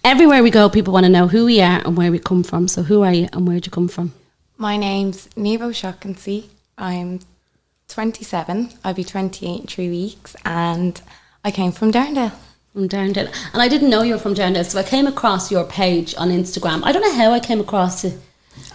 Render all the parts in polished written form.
Everywhere we go, people want to know who we are and where we come from. So who are you and where'd you come from? My name's Niamh O'Shaughnessy. I'm 27. I'll be 28 in 3 weeks, and I came from Darndale. From Darndale. And I didn't know you were from Darndale, so I came across your page on Instagram. I don't know how I came across it.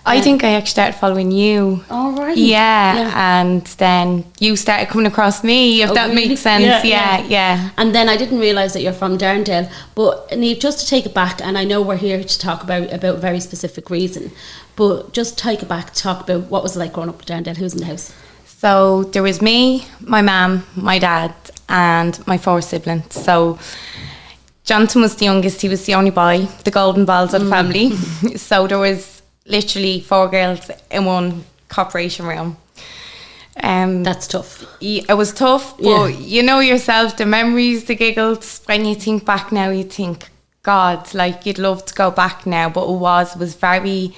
I think I actually started following you. Oh, right. Yeah, and then you started coming across me, if that really? makes sense. Yeah. And then I didn't realise that you're from Darndale. But Niamh, just to take it back, and I know we're here to talk about a very specific reason, but just take it back, talk about what was it like growing up in Darndale. Who's in the house? So there was me, my mum, my dad, and my 4 siblings. So Jonathan was the youngest. He was the only boy, the golden balls of the family. So there was literally 4 girls in one corporation room. That's tough. It was tough, but you know yourself, the memories, the giggles, when you think back now, you think, God, like you'd love to go back now, but it was very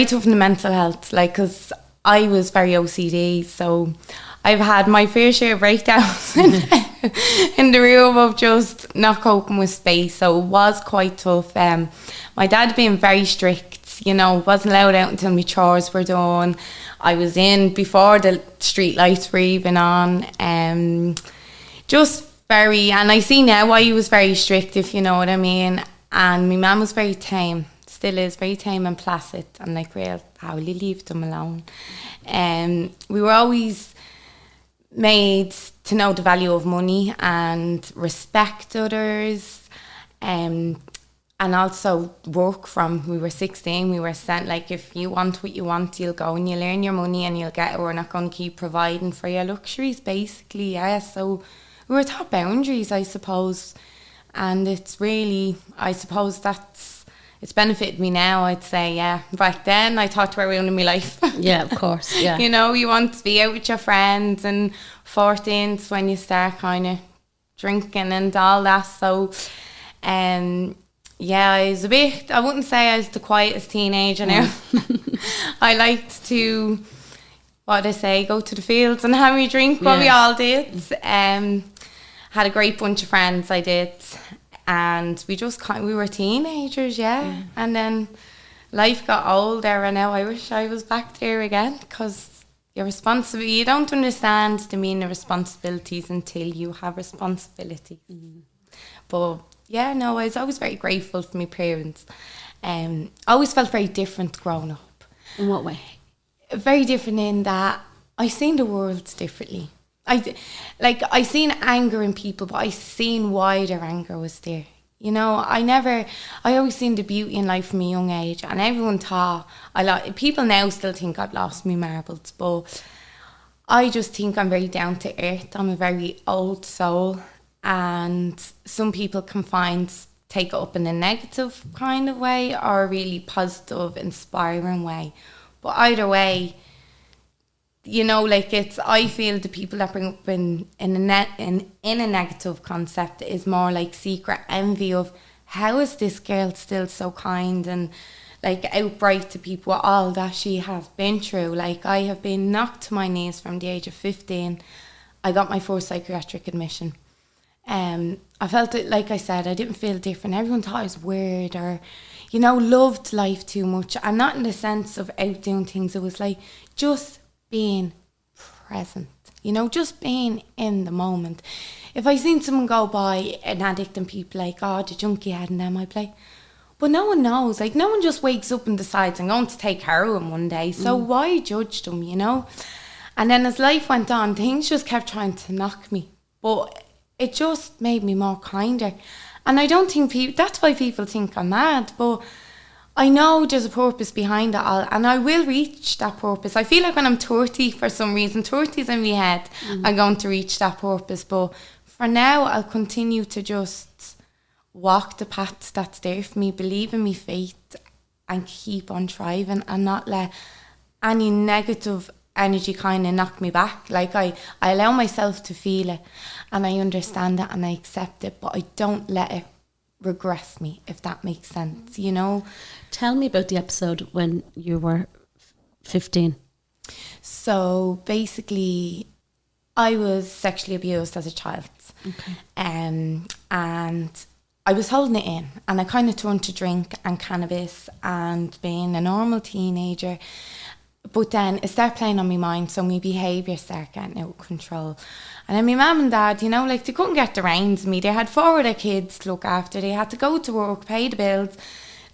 tough in the mental health, like, because I was very OCD, so I've had my fair share of breakdowns in the room of just not coping with space, so it was quite tough. My dad being very strict, wasn't allowed out until my chores were done. I was in before the street lights were even on. Just very, and I see now why he was very strict, if you know what I mean. And my mum was very tame, still is very tame and placid, and like, real, how will you leave them alone? We were always made to know the value of money and respect others, and also work from, we were 16, we were sent, like, if you want what you want, you'll go and you'll earn your money and you'll get it. We're not going to keep providing for your luxuries, basically, yeah. So we were taught boundaries, I suppose, and it's really, I suppose it's benefited me now, I'd say, yeah. Back then, I thought we were ruining my life. Yeah, of course, yeah. You want to be out with your friends, and 14's when you start kind of drinking and all that, so, yeah, I wouldn't say I was the quietest teenager now. I liked to, go to the fields and have me drink, what we all did. Had a great bunch of friends, I did. And we were teenagers, and then life got older, and now I wish I was back there again, because you don't understand the meaning of responsibilities until you have responsibilities. But yeah, no, I was always very grateful for my parents. I always felt very different growing up. In what way? Very different in that I seen the world differently. I seen anger in people, but I seen why their anger was there. I always seen the beauty in life from a young age, and everyone thought, people now still think I've lost my marbles, but I just think I'm very down to earth. I'm a very old soul, and some people can take it up in a negative kind of way or a really positive, inspiring way. But either way, I feel the people that bring up in a negative concept is more like secret envy of, how is this girl still so kind and like outright to people with all that she has been through. Like, I have been knocked to my knees from the age of 15. I got my first psychiatric admission. I felt it, like I said, I didn't feel different. Everyone thought I was weird or, loved life too much, and not in the sense of outdoing things. It was like just being present, just being in the moment. If I seen someone go by, an addict, and people like, oh, the junkie head in them, I'd be like, but no one knows. Like, no one just wakes up and decides I'm going to take heroin one day, so why judge them, And then as life went on, things just kept trying to knock me, but it just made me more kinder. And I don't think that's why people think I'm mad, but I know there's a purpose behind it all, and I will reach that purpose. I feel like when I'm 30, for some reason, 30's in my head, I'm going to reach that purpose. But for now, I'll continue to just walk the path that's there for me, believe in my faith, and keep on thriving, and not let any negative energy kind of knock me back. Like, I allow myself to feel it, and I understand it, and I accept it, but I don't let it regress me, if that makes sense, Tell me about the episode when you were 15. So basically, I was sexually abused as a child. Okay. And I was holding it in, and I kind of turned to drink and cannabis and being a normal teenager. But then it started playing on my mind, so my behaviour started getting out of control. And then my mum and dad, you know, like, they couldn't get the reins of me. They had 4 other kids to look after. They had to go to work, pay the bills.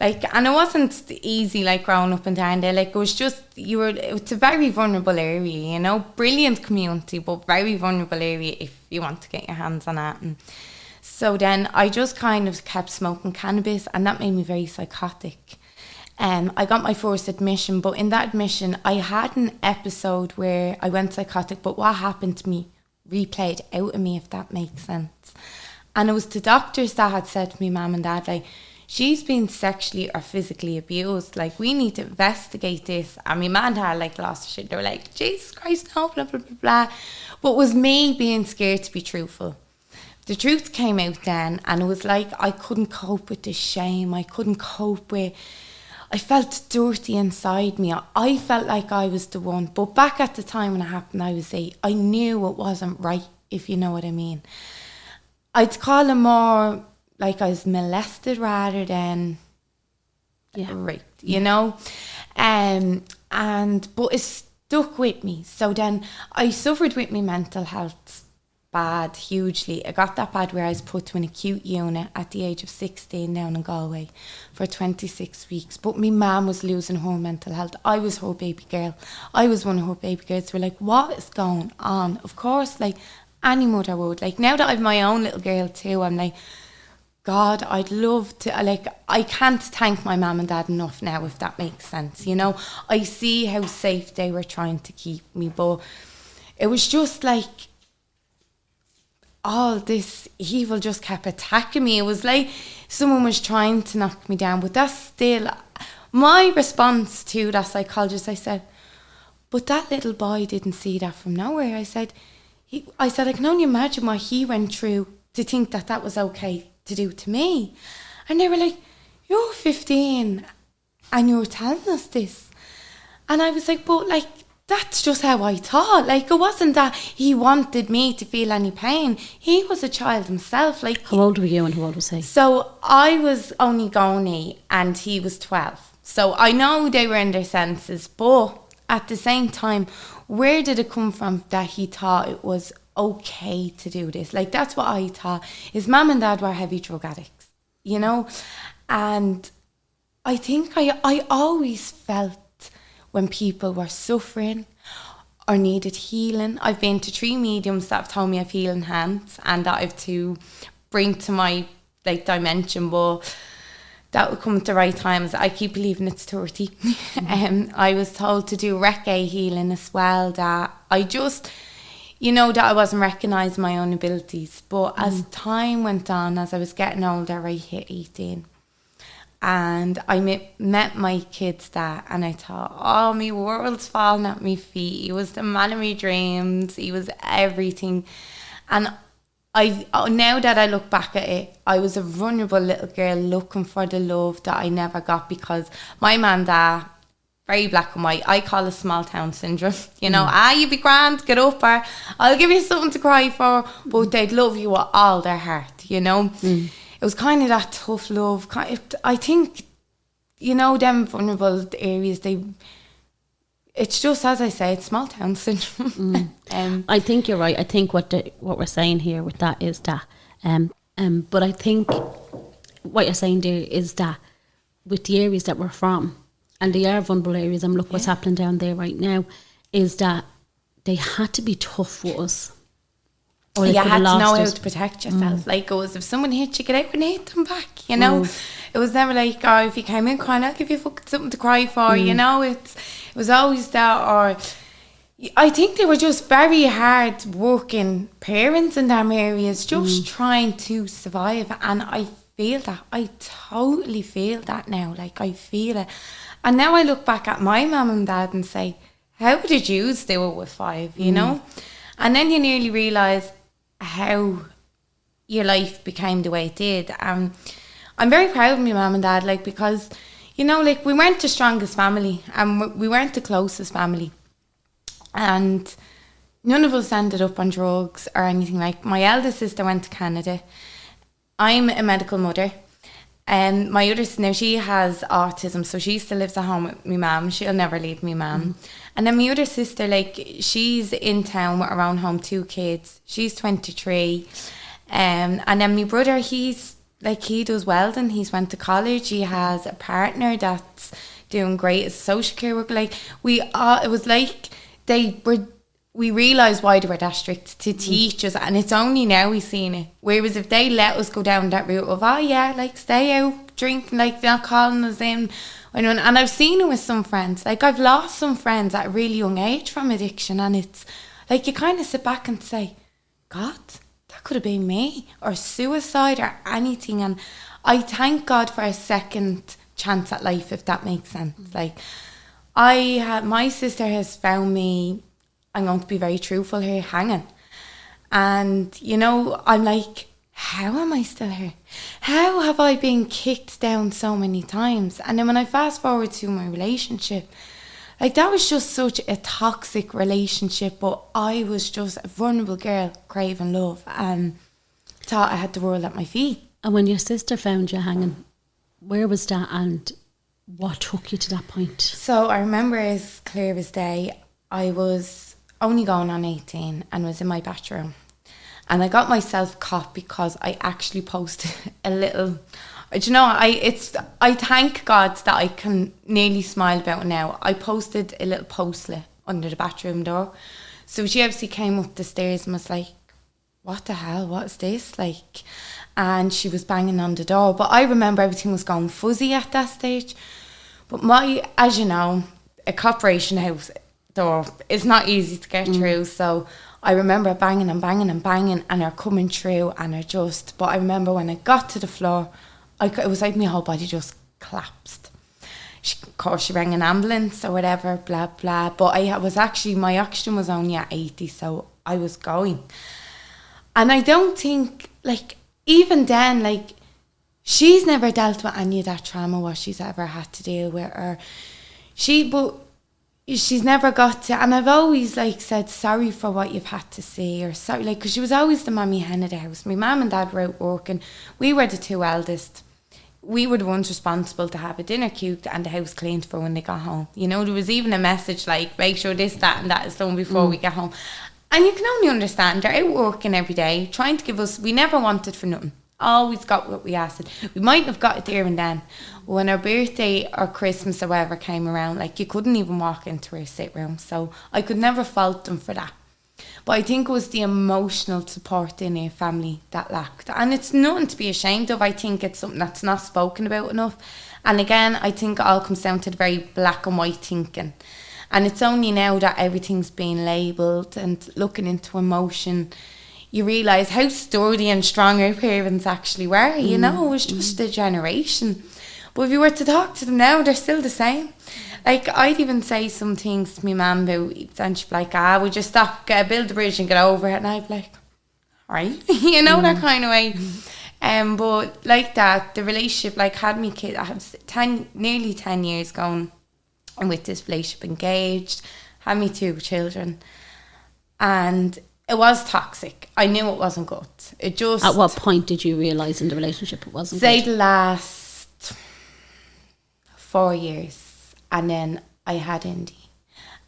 Like, and it wasn't easy, like, growing up in Darndale. Like, it was just, it's a very vulnerable area, you know, brilliant community, but very vulnerable area if you want to get your hands on it. And so then I just kind of kept smoking cannabis, and that made me very psychotic. I got my first admission, but in that admission, I had an episode where I went psychotic, but what happened to me replayed out of me, if that makes sense. And it was the doctors that had said to me, mum and dad, like, she's been sexually or physically abused. Like, we need to investigate this. And my man had, like, lost shit. They were like, Jesus Christ, no, blah, blah, blah, blah. But it was me being scared to be truthful. The truth came out then, and it was like I couldn't cope with the shame. I couldn't cope with... I felt dirty inside me. I felt like I was the one. But back at the time when it happened, I was 8. I knew it wasn't right, if you know what I mean. I'd call it more like I was molested rather than raped, you know. But it stuck with me. So then I suffered with my mental health bad, hugely. I got that bad where I was put to an acute unit at the age of 16 down in Galway for 26 weeks. But my mum was losing her mental health. I was her baby girl. I was one of her baby girls. We're like, what is going on? Of course, like any mother would. Like, now that I've my own little girl too, I'm like, God, I'd love to, like, I can't thank my mum and dad enough now, if that makes sense, you know. I see how safe they were trying to keep me, but it was just like all this evil just kept attacking me. It was like someone was trying to knock me down, but that's still my response to that psychologist. I said, but that little boy didn't see that from nowhere. I said, I can only imagine what he went through to think that that was okay to do to me. And they were like, you're 15 and you're telling us this. And I was like, but like, that's just how I thought. Like, it wasn't that he wanted me to feel any pain. He was a child himself. Like, how old were you and how old was he? So I was only going 8 and he was 12. So I know they were in their senses, but at the same time, where did it come from that he thought it was okay to do this? Like, that's what I thought. His mum and dad were heavy drug addicts, you know? And I think I always felt when people were suffering or needed healing. I've been to 3 mediums that have told me I have healing hands and that I have to bring to my like dimension, but that would come at the right times. I keep believing it's 30. I was told to do Reiki healing as well, that I just, you know, that I wasn't recognising my own abilities. But as time went on, as I was getting older, I hit 18. And I met my kid's dad, and I thought, oh, my world's falling at my feet. He was the man of my dreams. He was everything. And now that I look back at it, I was a vulnerable little girl looking for the love that I never got, because my man, dad, very black and white. I call it small town syndrome. You know, you be grand, get up, or I'll give you something to cry for, but they'd love you with all their heart, you know. It was kind of that tough love. I think, you know, them vulnerable areas, it's just, as I say, it's small town syndrome. I think you're right. I think what we're saying here with that is that, but I think what you're saying there is that with the areas that we're from, and they are vulnerable areas, and look what's happening down there right now, is that they had to be tough with us. Or you had to know how to protect yourself. Like, it was, if someone hit you, get out and hit them back, you know. It was never like, oh, if you came in crying, I'll give you something to cry for, you know. It was always that. Or I think they were just very hard working parents in them areas, just trying to survive. And I feel that. I totally feel that now. Like, I feel it. And now I look back at my mum and dad and say, how did you do it with 5, you know? And then you nearly realise how your life became the way it did. I'm very proud of my mum and dad, like, because, you know, like, we weren't the strongest family and we weren't the closest family, and none of us ended up on drugs or anything. Like, my eldest sister went to Canada. I'm a medical mother. My other now she has autism, so she still lives at home with my mum. She'll never leave me mum. And then my other sister, like, she's in town with her own home, 2 kids. She's 23. And then my brother, he's like, he does welding. He's went to college. He has a partner that's doing great as a social care worker. Like, it was like we realised why they were that strict to teach us, and it's only now we've seen it. Whereas if they let us go down that route of, oh yeah, like, stay out drinking, like, they're not calling us in. And I've seen it with some friends. Like, I've lost some friends at a really young age from addiction, and it's like, you kind of sit back and say, God, that could have been me, or suicide, or anything. And I thank God for a second chance at life, if that makes sense. Like, my sister has found me, I'm going to be very truthful here, hanging. And, you know, I'm like, how am I still here? How have I been kicked down so many times? And then when I fast forward to my relationship, like, that was just such a toxic relationship, but I was just a vulnerable girl craving love and thought I had the world at my feet. And when your sister found you hanging, where was that and what took you to that point? So I remember as clear as day, I was only going on 18 and was in my bathroom. And I got myself caught because I actually posted a little... Do you know, I thank God that I can nearly smile about it now. I posted a little postlet under the bathroom door. So she obviously came up the stairs and was like, what the hell, what's this? Like, and she was banging on the door. But I remember everything was going fuzzy at that stage. But as you know, a corporation house door is not easy to get through. So I remember banging and banging and banging, and her coming through, and but I remember when I got to the floor, it was like my whole body just collapsed. Of course, she rang an ambulance or whatever, blah, blah. But my oxygen was only at 80, so I was going. And I don't think, like, even then, like, she's never dealt with any of that trauma, what she's ever had to deal with. Or she's never got to, and I've always, like, said sorry for what you've had to see, or sorry, like, because she was always the mammy hen of the house. My mum and dad were out working. We were the 2 eldest. We were the ones responsible to have a dinner cooked and the house cleaned for when they got home. You know, there was even a message like, make sure this, that and that is done before we get home. And you can only understand, they're out working every day, trying to give us, we never wanted for nothing. Always got what we asked. We might have got it there and then. When our birthday or Christmas or whatever came around, like, you couldn't even walk into our sit room. So I could never fault them for that. But I think it was the emotional support in a family that lacked. And it's nothing to be ashamed of. I think it's something that's not spoken about enough. And again, I think it all comes down to the very black and white thinking. And it's only now that everything's being labelled and looking into emotion, you realise how sturdy and strong our parents actually were. You know, it was just a generation. But if you were to talk to them now, they're still the same. Like, I'd even say some things to my mum about, and she'd be like, we just stop, build the bridge and get over it. And I'd be like, all right, you know, that kind of way. But like that, the relationship, like, had me kid, I have nearly 10 years going and with this relationship, engaged, had me 2 children. And it was toxic. I knew it wasn't good. It just... At what point did you realise in the relationship it wasn't good? The last 4 years. And then I had Indy.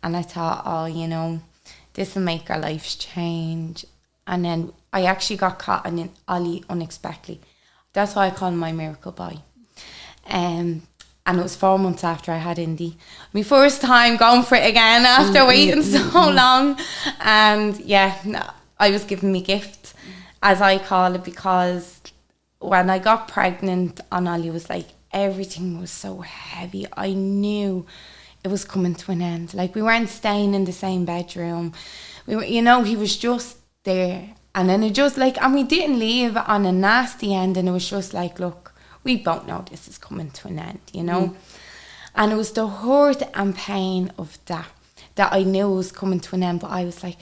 And I thought, you know, this will make our lives change. And then I actually got caught in Ollie unexpectedly. That's why I call him my miracle boy. And it was 4 months after I had Indy. My first time going for it again after waiting so long. And yeah, I was given me gift, as I call it, because when I got pregnant on Ollie, was like, everything was so heavy. I knew it was coming to an end. Like, we weren't staying in the same bedroom. We were, you know, he was just there. And then it just like, and we didn't leave on a nasty end. And it was just like, look, we both know this is coming to an end, you know. And it was the hurt and pain of that I knew was coming to an end. But I was like,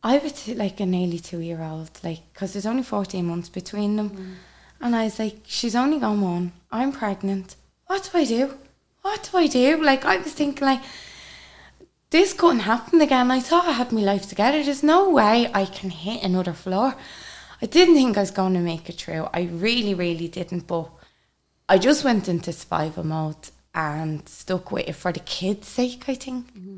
I was like a nearly 2-year-old, like, because there's only 14 months between them. And I was like, she's only gone 1. I'm pregnant. What do I do? What do I do? Like, I was thinking, like, this couldn't happen again. I thought I had my life together. There's no way I can hit another floor. I didn't think I was going to make it through. I really, really didn't. But I just went into survival mode and stuck with it for the kids' sake, I think. Mm-hmm.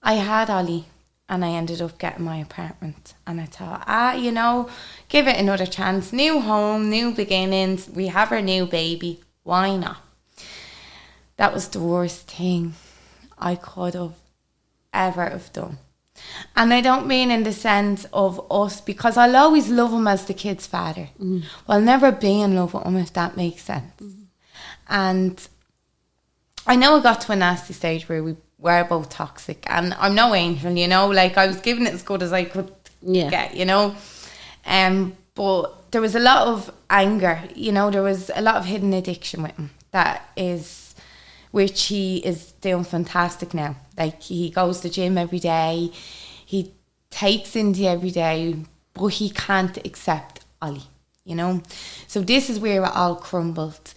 I had Ollie and I ended up getting my apartment. And I thought, you know, give it another chance. New home, new beginnings. We have our new baby. Why not? That was the worst thing I could have ever have done. And I don't mean in the sense of us, because I'll always love him as the kid's father. Mm. Well, I'll never be in love with him, if that makes sense. Mm. And I know I got to a nasty stage where we were both toxic, and I'm no angel, you know, like I was giving it as good as I could get, you know. But there was a lot of anger, you know, there was a lot of hidden addiction with him, which he is doing fantastic now. Like, he goes to the gym every day, he takes India every day, but he can't accept Ollie, you know. So this is where it all crumbled.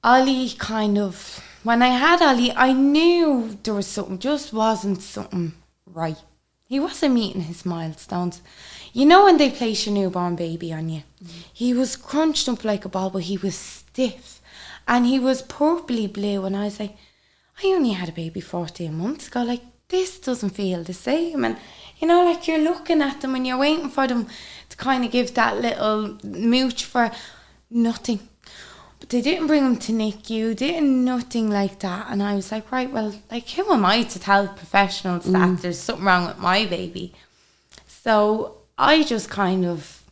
Ollie kind of, when I had Ollie, I knew there was something, just wasn't something right. He wasn't meeting his milestones. You know when they place your newborn baby on you? Mm-hmm. He was crunched up like a ball, but he was stiff. And he was purpley blue. And I was like, I only had a baby 14 months ago. Like, this doesn't feel the same. And, you know, like, you're looking at them and you're waiting for them to kind of give that little mooch for nothing. But they didn't bring him to NICU, nothing like that. And I was like, right, well, like, who am I to tell professionals that there's something wrong with my baby? So I just kind of,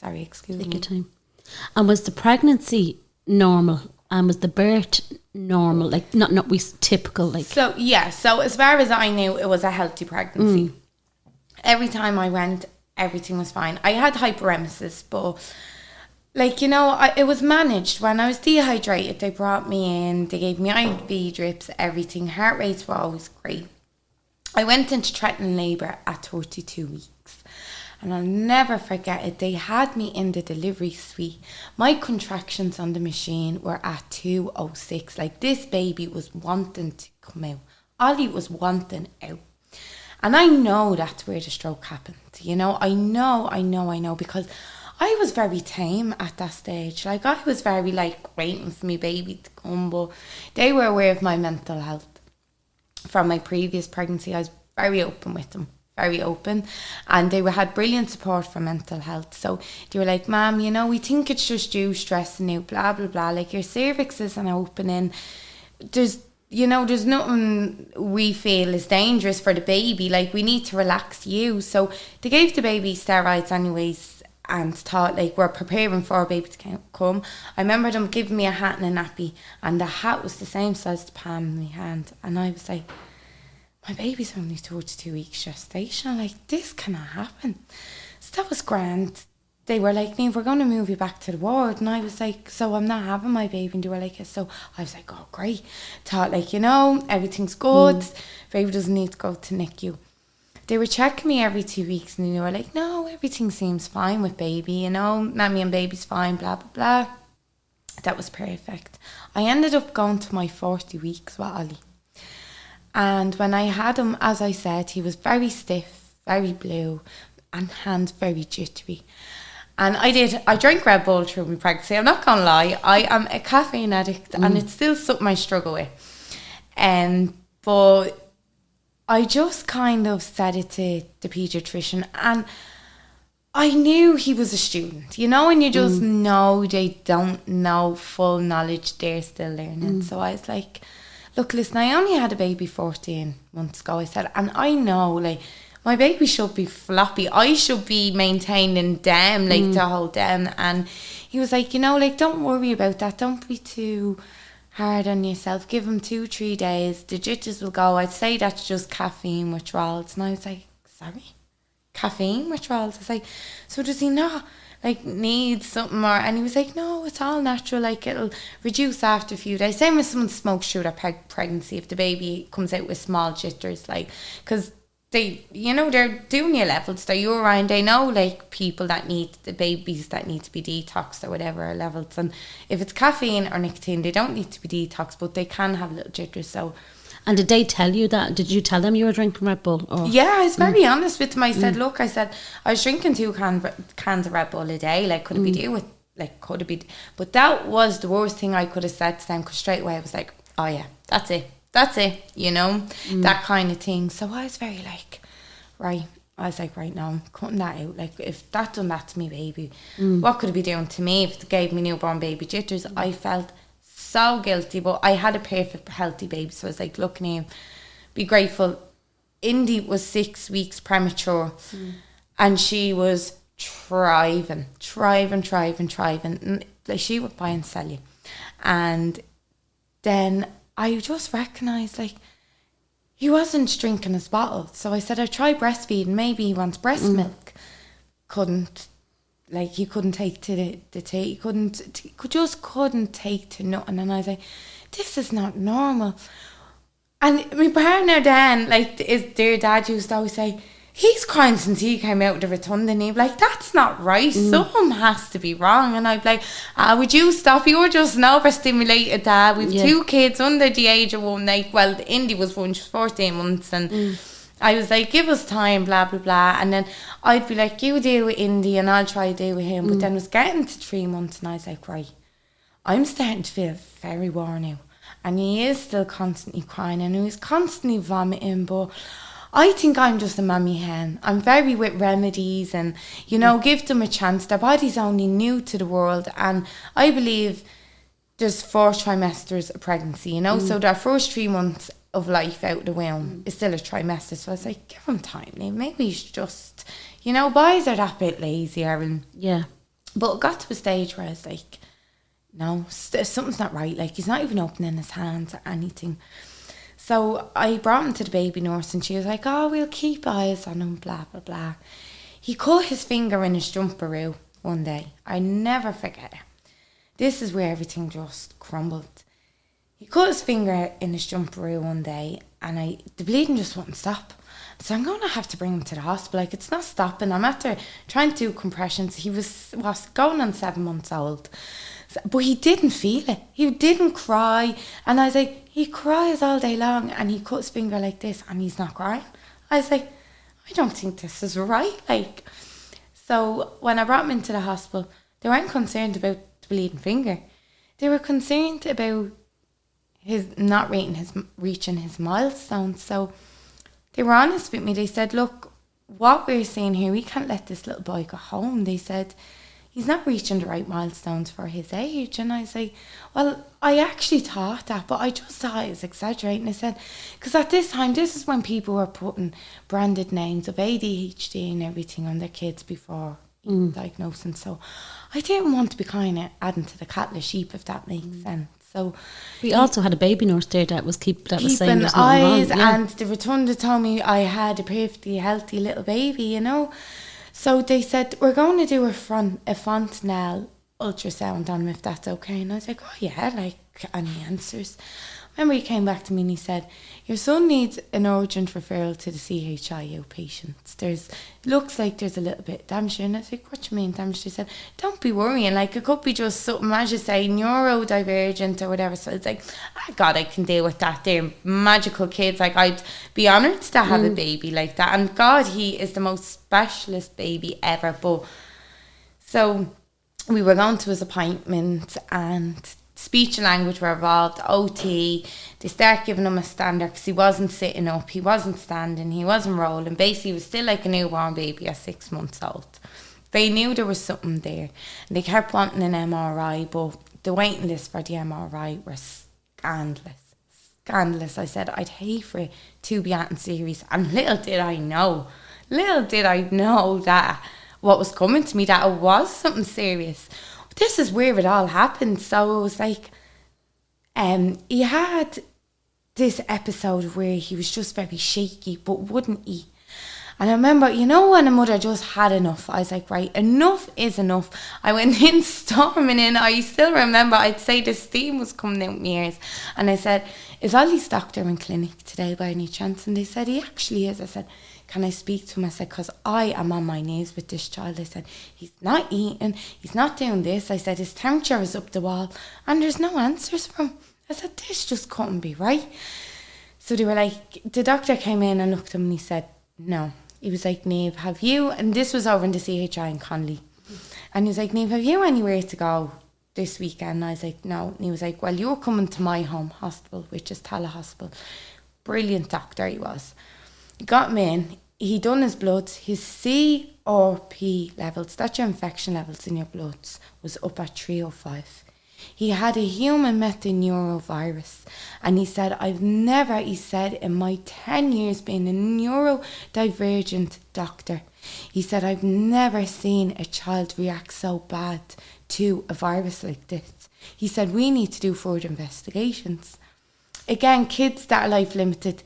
excuse me. Take your time. And was the pregnancy normal? And was the birth normal? Like, not we typical, like. So, yeah. So as far as I knew, it was a healthy pregnancy. Every time I went, everything was fine. I had hyperemesis, but, like, you know, it was managed. When I was dehydrated, they brought me in. They gave me IV drips, everything. Heart rates were always great. I went into threatened labour at 32 weeks. And I'll never forget it. They had me in the delivery suite. My contractions on the machine were at 2:06. Like, this baby was wanting to come out. Ollie was wanting out. And I know that's where the stroke happened. You know, I know, because I was very tame at that stage. Like, I was very, like, waiting for my baby to come. But they were aware of my mental health. From my previous pregnancy, I was very open with them. Very open, and they had brilliant support for mental health. So they were like, Ma'am, you know, we think it's just you stressing out, blah blah blah, like, your cervix isn't opening, there's nothing we feel is dangerous for the baby, like, we need to relax you. So they gave the baby steroids anyways and thought, like, we're preparing for our baby to come. I remember them giving me a hat and a nappy, and the hat was the same size as the palm in my hand, and I was like, my baby's only 32 weeks gestation. Like, this cannot happen. So that was grand. They were like, Niamh, we're going to move you back to the ward. And I was like, so I'm not having my baby. And they were like, so I was like, oh, great. Thought, like, you know, everything's good. Baby doesn't need to go to NICU. They were checking me every 2 weeks. And they were like, no, everything seems fine with baby. You know, mammy and baby's fine, blah, blah, blah. That was perfect. I ended up going to my 40 weeks with Ollie. And when I had him, as I said, he was very stiff, very blue, and hands very jittery. And I drank Red Bull through my pregnancy. I'm not going to lie, I am a caffeine addict, and it's still something I struggle with. But I just kind of said it to the paediatrician, and I knew he was a student, you know, and you just know they don't know full knowledge, they're still learning. So I was like, look, listen, I only had a baby 14 months ago, I said, and I know, like, my baby should be floppy. I should be maintaining them, like, to hold them. And he was like, you know, like, don't worry about that. Don't be too hard on yourself. Give him 2-3 days. The jitters will go. I'd say that's just caffeine withdrawals. And I was like, sorry? Caffeine withdrawals? I was like, so does he not, like, need something more? And he was like, no, it's all natural, like, it'll reduce after a few days. Same as someone smokes through their pregnancy, if the baby comes out with small jitters, like, because they, you know, they're doing your levels, they're urine, they know, like, people that need, the babies that need to be detoxed or whatever levels, and if it's caffeine or nicotine, they don't need to be detoxed, but they can have little jitters. So And did they tell you that? Did you tell them you were drinking Red Bull? Or? Yeah, I was very honest with them. I said, look, I was drinking 2 cans of Red Bull a day. Like, could it be deal with? Like, could it be? But that was the worst thing I could have said to them, because straight away I was like, oh yeah, that's it, you know, that kind of thing. So I was very like, right. I was like, right now, I'm cutting that out. Like, if that done that to me baby, what could it be doing to me if it gave me newborn baby jitters? I felt so guilty, but I had a perfect healthy baby. So I was like, look, Niamh, be grateful. Indy was 6 weeks premature, and she was thriving. And, like, she would buy and sell you. And then I just recognised, like, he wasn't drinking his bottle. So I said, I tried breastfeeding. Maybe he wants breast milk. Couldn't. Like, he couldn't take to the tea. He just couldn't take to nothing. And I was like, this is not normal. And my partner then, like, their dad used to always say, he's crying since he came out of the rotunda, and he'd be like, that's not right. Something has to be wrong. And I'd be like, would you stop? You're just an overstimulated dad. We've 2 kids under the age of 1. Like, well, Indy was 1, she was 14 months. And I was like, give us time, blah, blah, blah. And then I'd be like, you deal with Indy and I'll try to deal with him. But then it was getting to 3 months, and I was like, right, I'm starting to feel very worn out. And he is still constantly crying, and he was constantly vomiting, but I think I'm just a mummy hen. I'm very with remedies and, you know, give them a chance. Their body's only new to the world, and I believe there's 4 trimesters of pregnancy, you know, so their first 3 months of life out the womb is still a trimester. So I was like, give him time. Maybe you should just, you know, boys are that bit lazier. And but it got to a stage where I was like, no, something's not right. Like, he's not even opening his hands or anything. So I brought him to the baby nurse, and she was like, oh, we'll keep eyes on him, blah, blah, blah. He cut his finger in his jumperoo one day. I never forget it. This is where everything just crumbled. He cut his finger in his jumperoo one day, and the bleeding just wouldn't stop. So I'm going to have to bring him to the hospital. Like, it's not stopping. I'm after trying to do compressions. He was going on 7 months old. But he didn't feel it. He didn't cry. And I was like, he cries all day long, and he cut his finger like this and he's not crying. I was like, I don't think this is right. Like, so when I brought him into the hospital, they weren't concerned about the bleeding finger. They were concerned about his not reaching his milestones. So they were honest with me. They said, look, what we're saying here, we can't let this little boy go home. They said, he's not reaching the right milestones for his age. And I say, well, I actually thought that, but I just thought it was exaggerating. I said, because at this time, this is when people were putting branded names of ADHD and everything on their kids before diagnosing. So I didn't want to be kind of adding to the cattle sheep, if that makes sense. So we also had a baby nurse there that was keeping saying eyes wrong. And the rotunda told me I had a perfectly healthy little baby, you know. So they said, we're going to do a fontanelle ultrasound on him, if that's okay. And I was like, oh yeah, like, any answers? Remember, he came back to me and he said, your son needs an urgent referral to the CHIU patients. Looks like there's a little bit of damage. And I was like, what do you mean damage? He said, don't be worrying. Like, it could be just something, as you say, neurodivergent or whatever. So it's like, oh God, I can deal with that. They're magical kids. Like, I'd be honoured to have a baby like that. And God, he is the most specialist baby ever. But so we were going to his appointment, and speech and language were involved, OT. They start giving him a standard because he wasn't sitting up, he wasn't standing, he wasn't rolling. Basically, he was still like a newborn baby at 6 months old. They knew there was something there, and they kept wanting an MRI, but the waiting list for the MRI were scandalous. I said, I'd hate for it to be at in series. And little did I know that what was coming to me, that it was something serious. This is where it all happened. So it was like, he had this episode where he was just very shaky, but wouldn't eat. And I remember, you know, when a mother just had enough, I was like, right, enough is enough. I went in storming in. I still remember, I'd say the steam was coming out my ears. And I said, is Ollie's doctor in clinic today by any chance? And they said, he actually is. I said, can I speak to him? I said, because I am on my knees with this child. I said, he's not eating, he's not doing this. I said, his temperature is up the wall, and there's no answers from him. I said, this just couldn't be right. So they were like, the doctor came in and looked at him and he said, no. He was like, Niamh, have you, and this was over in the CHI in Connolly, and he was like, Niamh, have you anywhere to go this weekend? And I was like, no. And he was like, well, you're coming to my home hospital, which is Tala Hospital. Brilliant doctor he was. He got him in, he done his bloods, his CRP levels, that's your infection levels in your bloods, was up at 305. He had a human metaneurovirus, and he said, I've never, he said, in my 10 years being a neurodivergent doctor, he said, I've never seen a child react so bad to a virus like this. He said, we need to do further investigations. Again, kids that are life limited,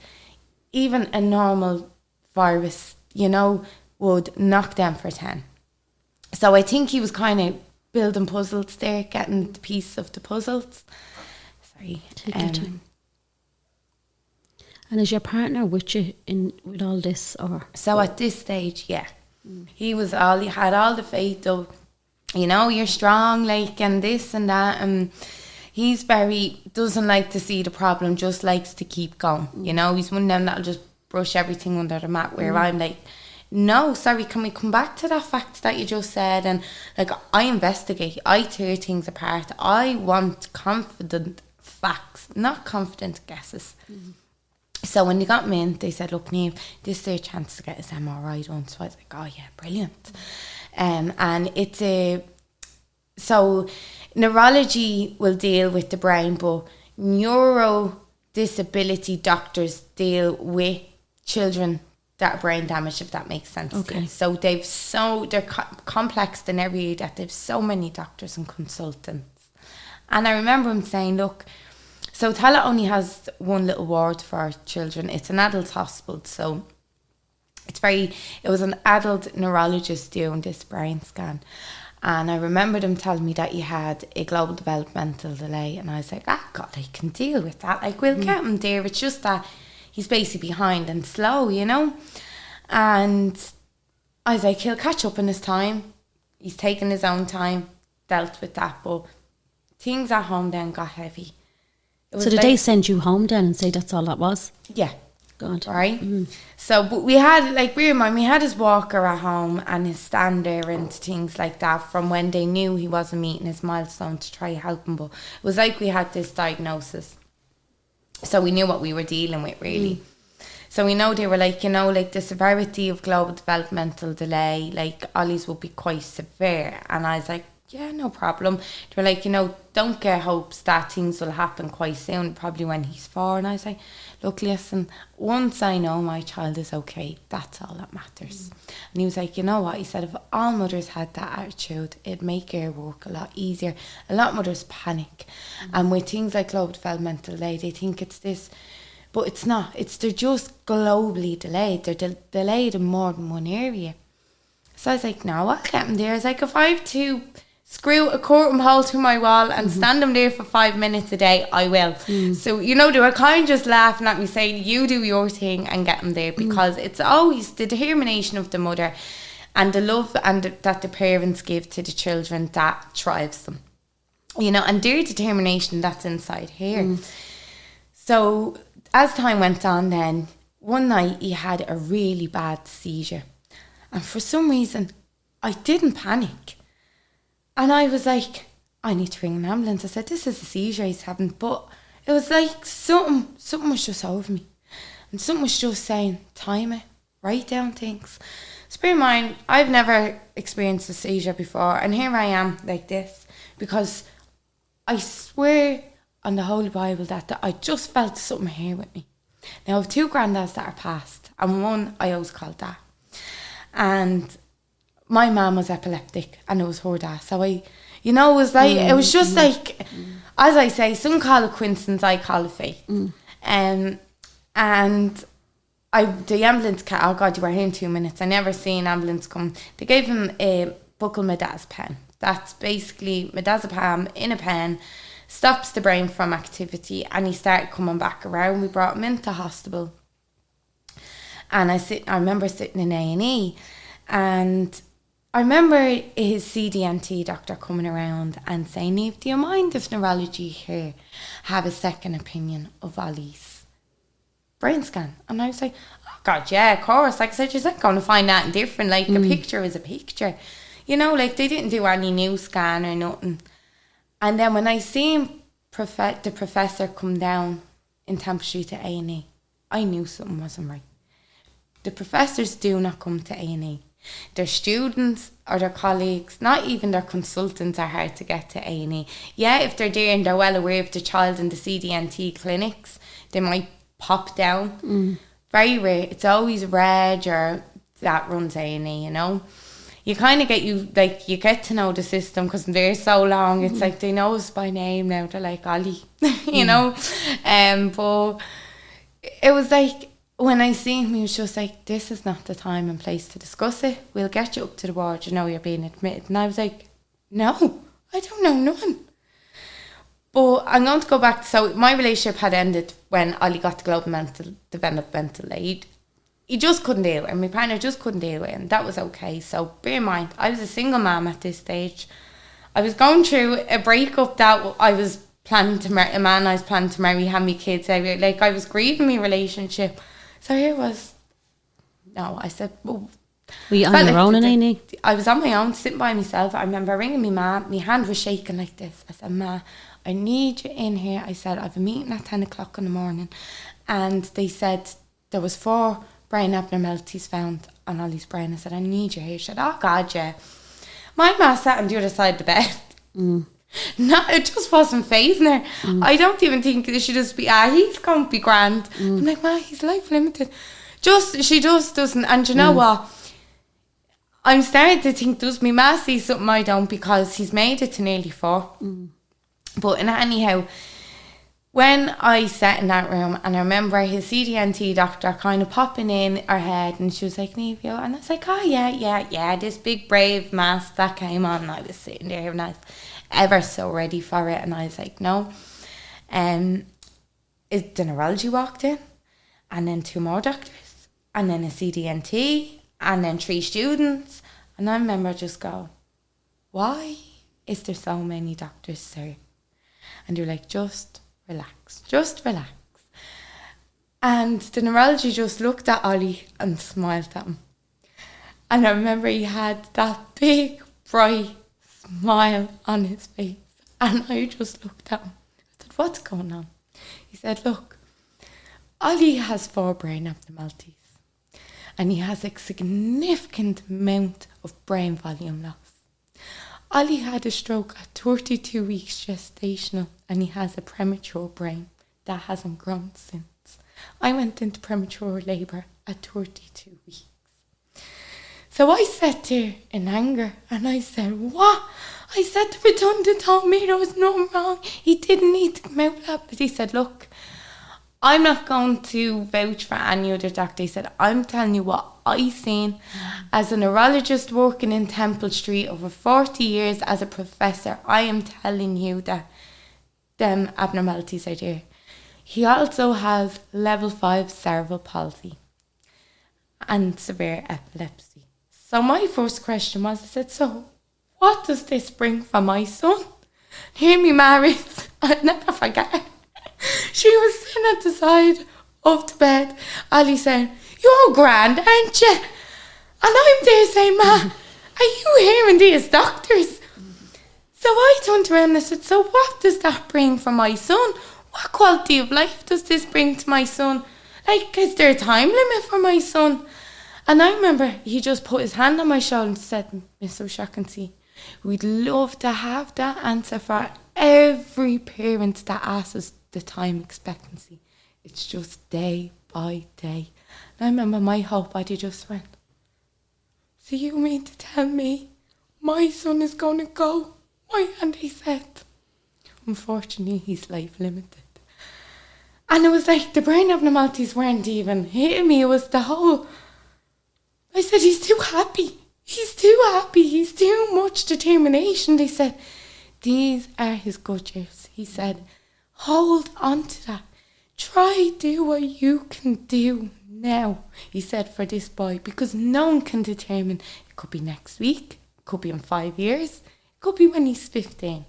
even a normal virus, you know, would knock them for 10. So I think he was kind of building puzzles there, getting the piece of the puzzles. Sorry. Take your time. And is your partner with you in with all this, or? So at this stage, yeah. He had all the faith of, you know, you're strong, like, and this and that, and he's doesn't like to see the problem, just likes to keep going. You know, he's one of them that'll just brush everything under the mat, where I'm like, no, sorry, can we come back to that fact that you just said? And like, I investigate, I tear things apart. I want confident facts, not confident guesses. So when they got me in, they said, look, Niamh, this is their chance to get his MRI done. So I was like, oh yeah, brilliant. And it's so neurology will deal with the brain, but neuro disability doctors deal with children that are brain damaged, if that makes sense. Okay. So they're complex in every area that they've so many doctors and consultants. And I remember him saying, look, so Tala only has one little ward for children. It's an adult hospital, so it was an adult neurologist doing this brain scan. And I remember them telling me that he had a global developmental delay, and I was like, God, I can deal with that. Like, we'll get him there. It's just that he's basically behind and slow, you know. And I was like, he'll catch up in his time. He's taken his own time, dealt with that. But things at home then got heavy. So did they send you home then and say that's all that was? Yeah. God. Right? So, but we had, like, we had his walker at home and his stander and things like that from when they knew he wasn't meeting his milestone to try help him. But it was like we had this diagnosis. So we knew what we were dealing with, really. So we know they were like, you know, like the severity of global developmental delay, like Ollie's would be quite severe. And I was like, yeah, no problem. They were like, you know, don't get hopes that things will happen quite soon, probably when he's 4. And I was like, look, listen, once I know my child is okay, that's all that matters. And he was like, you know what? He said, if all mothers had that attitude, it'd make our work a lot easier. A lot of mothers panic. And with things like global developmental delay, they think it's this, but it's not. They're just globally delayed. They're delayed in more than one area. So I was like, no, I'll get him there. I was like, if I have to screw a curtain hole to my wall and stand them there for 5 minutes a day, I will. So, you know, they were kind of just laughing at me saying, you do your thing and get them there, because it's always the determination of the mother and the love that the parents give to the children that drives them. You know, and their determination that's inside here. So as time went on then, one night he had a really bad seizure. And for some reason, I didn't panic. And I was like, I need to ring an ambulance. I said, this is a seizure he's having. But it was like something was just over me. And something was just saying, time it, write down things. So bear in mind, I've never experienced a seizure before. And here I am like this. Because I swear on the Holy Bible that I just felt something here with me. Now I have 2 granddads that are passed. And one I always called Dad. And my mum was epileptic, and it was her dad. So it was like, it was just like, as I say, some call it coincidence, I call it fate. And the ambulance cat, oh God, you were here in 2 minutes. I never seen an ambulance come. They gave him a buccal midazepam. That's basically midazepam in a pen, stops the brain from activity, and he started coming back around. We brought him into hospital. And I remember sitting in A&E, and I remember his CDNT doctor coming around and saying, Niamh, do you mind if neurology here have a second opinion of Ollie's brain scan. And I was like, oh God, yeah, of course. Like I said, you're not going to find that different. Like a picture is a picture. You know, like they didn't do any new scan or nothing. And then when I seen the professor come down in Temple Street to A&E, I knew something wasn't right. The professors do not come to A&E. Their students or their colleagues, not even their consultants, are hard to get to A&E. Yeah, if they're there and they're well aware of the child in the CDNT clinics, they might pop down. Very rare. It's always Reg or that runs A&E, you know. You kind of you get to know the system because they're so long. It's like they know us by name now. They're like Ollie, you know. But it was like, when I seen him, he was just like, this is not the time and place to discuss it. We'll get you up to the ward, you know, you're being admitted. And I was like, no, I don't know none. But I'm going to go back. So my relationship had ended when Ollie got the developmental aid. He just couldn't deal with it. My partner just couldn't deal with it. And that was okay. So bear in mind, I was a single mom at this stage. I was going through a breakup that I was planning to marry, a man I was planning to marry, had me kids. Like I was grieving my relationship. So here was, no, I said, well, were you on your own in A&E? I was on my own, sitting by myself. I remember ringing my ma. My hand was shaking like this. I said, Ma, I need you in here. I said, I have a meeting at 10 o'clock in the morning. And they said there was 4 brain abnormalities found on Ollie's brain. I said, I need you here. She said, oh God, yeah. My ma sat on the other side of the bed. No, it just wasn't phasing her. I don't even think she just be, he's going to be grand. I'm like, Ma, he's life limited. She just doesn't. And you know what? I'm starting to think, does my ma see something I don't, because he's made it to nearly 4. But anyhow, when I sat in that room, and I remember his CDNT doctor kind of popping in her head, and she was like, Niamh, and I was like, oh yeah, this big brave mask that came on, and I was sitting there and I was ever so ready for it, and I was like, no. The neurology walked in, and then 2 more doctors, and then a CDNT, and then 3 students, and I remember just go, why is there so many doctors, sir? And you're like, just relax. And the neurology just looked at Ollie and smiled at him. And I remember he had that big, bright smile on his face. And I just looked at him. I said, what's going on? He said, look, Ollie has 4 brain abnormalities. And he has a significant amount of brain volume loss. Ollie had a stroke at 32 weeks gestational, and he has a premature brain that hasn't grown since. I went into premature labour at 32 weeks. So I sat there in anger, and I said, what? I said the redundant told me there was nothing wrong. He didn't need to come out with that. But he said, look, I'm not going to vouch for any other doctor. He said, I'm telling you what I seen as a neurologist working in Temple Street over 40 years as a professor. I am telling you that them abnormalities are there. He also has level 5 cerebral palsy and severe epilepsy. So my first question was, I said, so what does this bring for my son? Hear me, Maris, I'll never forget. She was sitting at the side of the bed. Ollie said, you're grand, aren't you? And I'm there saying, Ma, are you hearing these doctors? So I turned around and I said, so what does that bring for my son? What quality of life does this bring to my son? Like, is there a time limit for my son? And I remember he just put his hand on my shoulder and said, Miss O'Shaughnessy, we'd love to have that answer for every parent that asks us the time expectancy. It's just day by day. And I remember my whole body just went, so you mean to tell me my son is going to go? And he said, unfortunately, he's life limited. And it was like the brain abnormalities weren't even hitting me. It was the whole, I said, he's too happy. He's too much determination. They said, these are his good years. He said, hold on to that. Try do what you can do now, he said, for this boy, because no one can determine. It could be next week, it could be in 5 years, it could be when he's 15.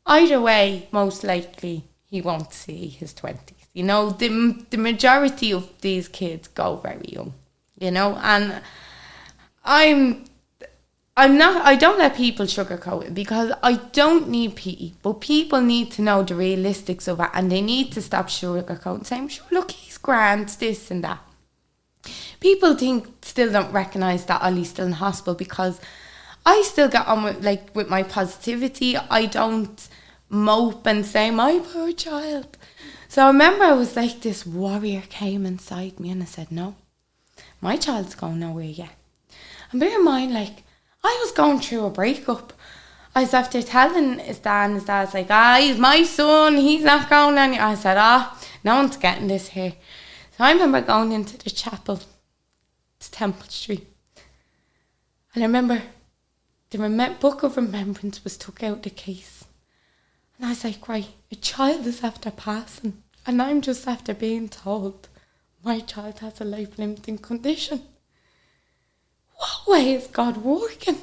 Either way, most likely, he won't see his 20s. You know, the majority of these kids go very young, you know, and I don't let people sugarcoat it, because I don't need PE, but people need to know the realistics of it, and they need to stop sugarcoating, saying, sure, look, he's grand, this and that. People still don't recognise that Ollie's still in hospital, because I still get on with my positivity. I don't mope and say, my poor child. So I remember I was like, this warrior came inside me and I said, no, my child's going nowhere yet. And bear in mind, like, I was going through a breakup. I was after telling his dad, and his dad's like, he's my son, he's not going anywhere. I said, no one's getting this here. So I remember going into the chapel to Temple Street. And I remember the book of remembrance was took out the case. And I was like, right, a child is after passing, and I'm just after being told my child has a life-limiting condition. What way is God working?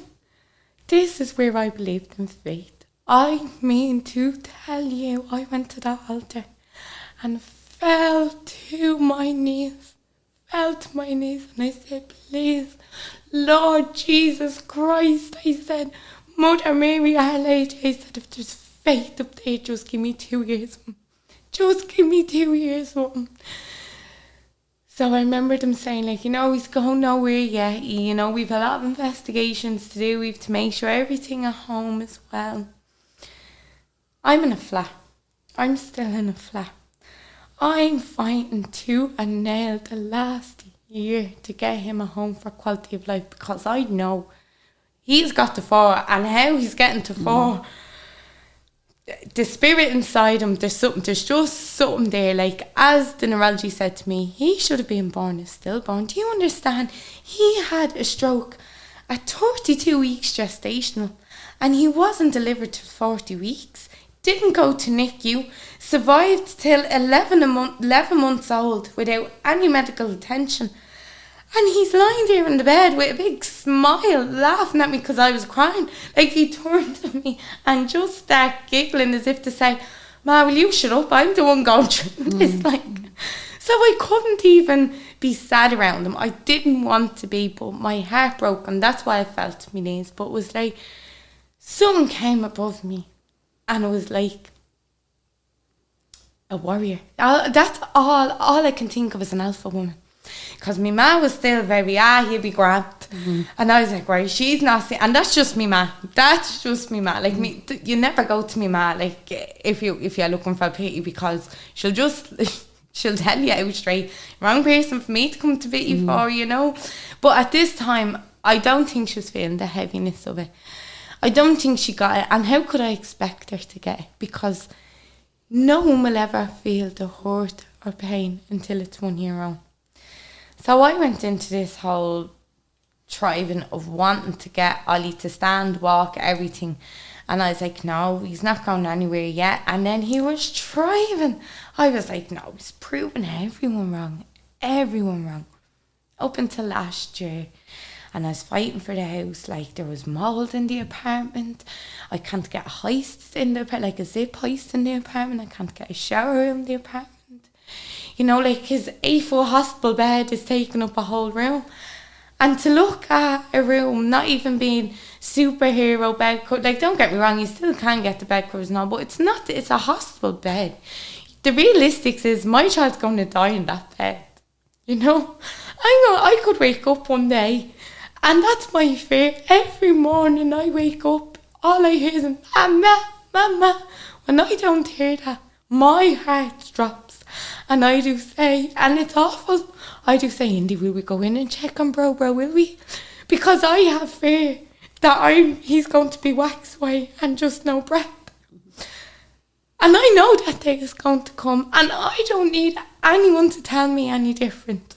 This is where I believed in faith. I mean to tell you, I went to that altar and fell to my knees, and I said, please, Lord Jesus Christ, I said, Mother Mary, Our Lady, I said, if there's faith up there, just give me 2 years. Just give me 2 years. So I remember them saying, like, you know, he's going nowhere yet. You know, we've a lot of investigations to do. We have to make sure everything at home is well. I'm in a flat. I'm still in a flat. I'm fighting tooth and nail the last year to get him a home for quality of life, because I know he's got to 4, and how he's getting to 4. The spirit inside him, there's just something there. Like, as the neurology said to me, he should have been born as stillborn. Do you understand? He had a stroke at 32 weeks gestational, and he wasn't delivered till 40 weeks. Didn't go to NICU, survived till 11 months old without any medical attention. And he's lying there in the bed with a big smile, laughing at me because I was crying. Like, he turned to me and just started giggling as if to say, Ma, will you shut up? I'm the one going through this. Like, so I couldn't even be sad around him. I didn't want to be, but my heart broke, and that's why I fell to my knees. But it was like something came above me, and it was like a warrior. That's all I can think of as an alpha woman. Because my ma was still very, he'll be grand. And I was like, right, she's not, and that's just me ma. That's just me ma. Like, you never go to me ma, like, if you're looking for pity, because she'll tell you out straight, wrong person for me to come to pity for, you know. But at this time, I don't think she was feeling the heaviness of it. I don't think she got it. And how could I expect her to get it? Because no one will ever feel the hurt or pain until it's 1 year old. So I went into this whole striving of wanting to get Ollie to stand, walk, everything. And I was like, no, he's not going anywhere yet. And then he was striving. I was like, no, he's proving everyone wrong. Up until last year. And I was fighting for the house. Like, there was mould in the apartment. I can't get a hoist in the apartment, like a zip hoist in the apartment. I can't get a shower in the apartment. You know, like, his 8-foot hospital bed is taking up a whole room. And to look at a room, not even being superhero bed covers, like, don't get me wrong, you still can get the bed covers now, but it's a hospital bed. The realistics is my child's going to die in that bed. You know? I could wake up one day, and that's my fear. Every morning I wake up, all I hear is, Mama, Mama. When I don't hear that, my heart drops. And I do say, and it's awful, I do say, Indy, will we go in and check on bro, will we? Because I have fear that he's going to be waxed away and just no breath. And I know that day is going to come, and I don't need anyone to tell me any different.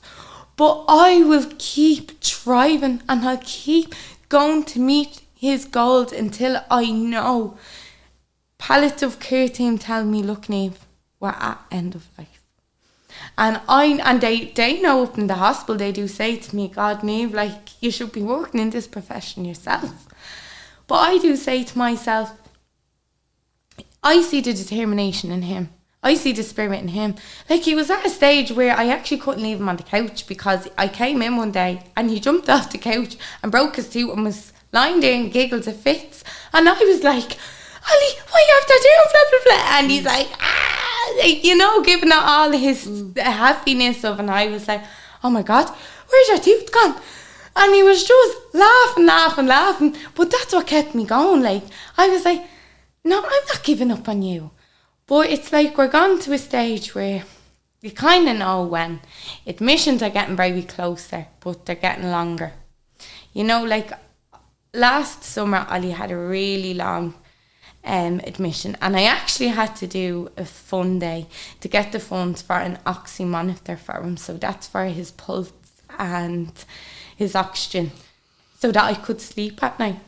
But I will keep striving, and I'll keep going to meet his goals until I know. Palliative care team tell me, look, Niamh, we're at end of life. And they know up in the hospital, they do say to me, God, Niamh, like, you should be working in this profession yourself. But I do say to myself, I see the determination in him. I see the spirit in him. Like, he was at a stage where I actually couldn't leave him on the couch because I came in one day and he jumped off the couch and broke his tooth and was lying there in giggles of fits. And I was like, Ollie, what you have to do? Blah, blah, blah. And he's like, like, you know, giving it all his happiness of. And I was like, oh my God, where's your tooth gone? And he was just laughing. But that's what kept me going. Like, I was like, no, I'm not giving up on you. But it's like we're gone to a stage where you kind of know when admissions are getting very closer, but they're getting longer. You know, like last summer, Ollie had a really long admission, and I actually had to do a fund day to get the funds for an oxy monitor for him. So that's for his pulse and his oxygen, so that I could sleep at night.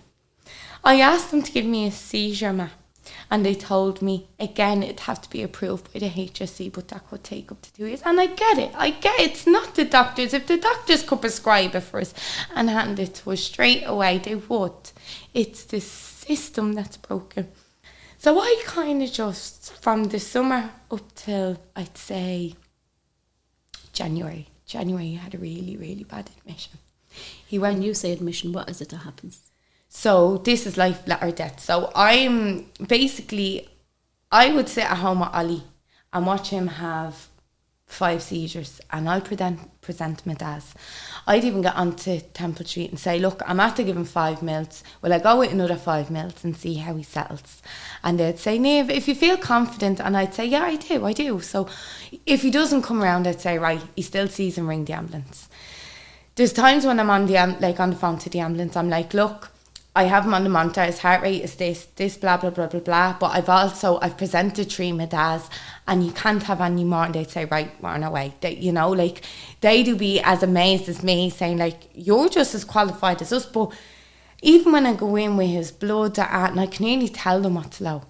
I asked them to give me a seizure map. And they told me, again, it'd have to be approved by the HSC, but that could take up to 2 years. And I get it. It's not the doctors. If the doctors could prescribe it for us and hand it to us straight away, they would. It's the system that's broken. So I kind of just, from the summer up till, I'd say, January, he had a really, really bad admission. When you say admission, what is it that happens? So this is life or death. So I'm basically, I would sit at home with Ollie and watch him have 5 seizures, and I'll present him as. I'd even get onto Temple Street and say, look, I'm after giving 5 mils. Will I go with another 5 mils and see how he settles? And they'd say, Niamh, if you feel confident. And I'd say, yeah, I do. So if he doesn't come around, I'd say, right, he still sees and ring the ambulance. There's times when I'm on the phone to the ambulance, I'm like, look, I have him on the monitor, his heart rate is this, blah, blah, blah, blah, blah. But I've presented 3 midas and you can't have any more. And they'd say, right, we're on our way. They, you know, like, they do be as amazed as me, saying, like, you're just as qualified as us. But even when I go in with his blood, and I can really tell them what's low.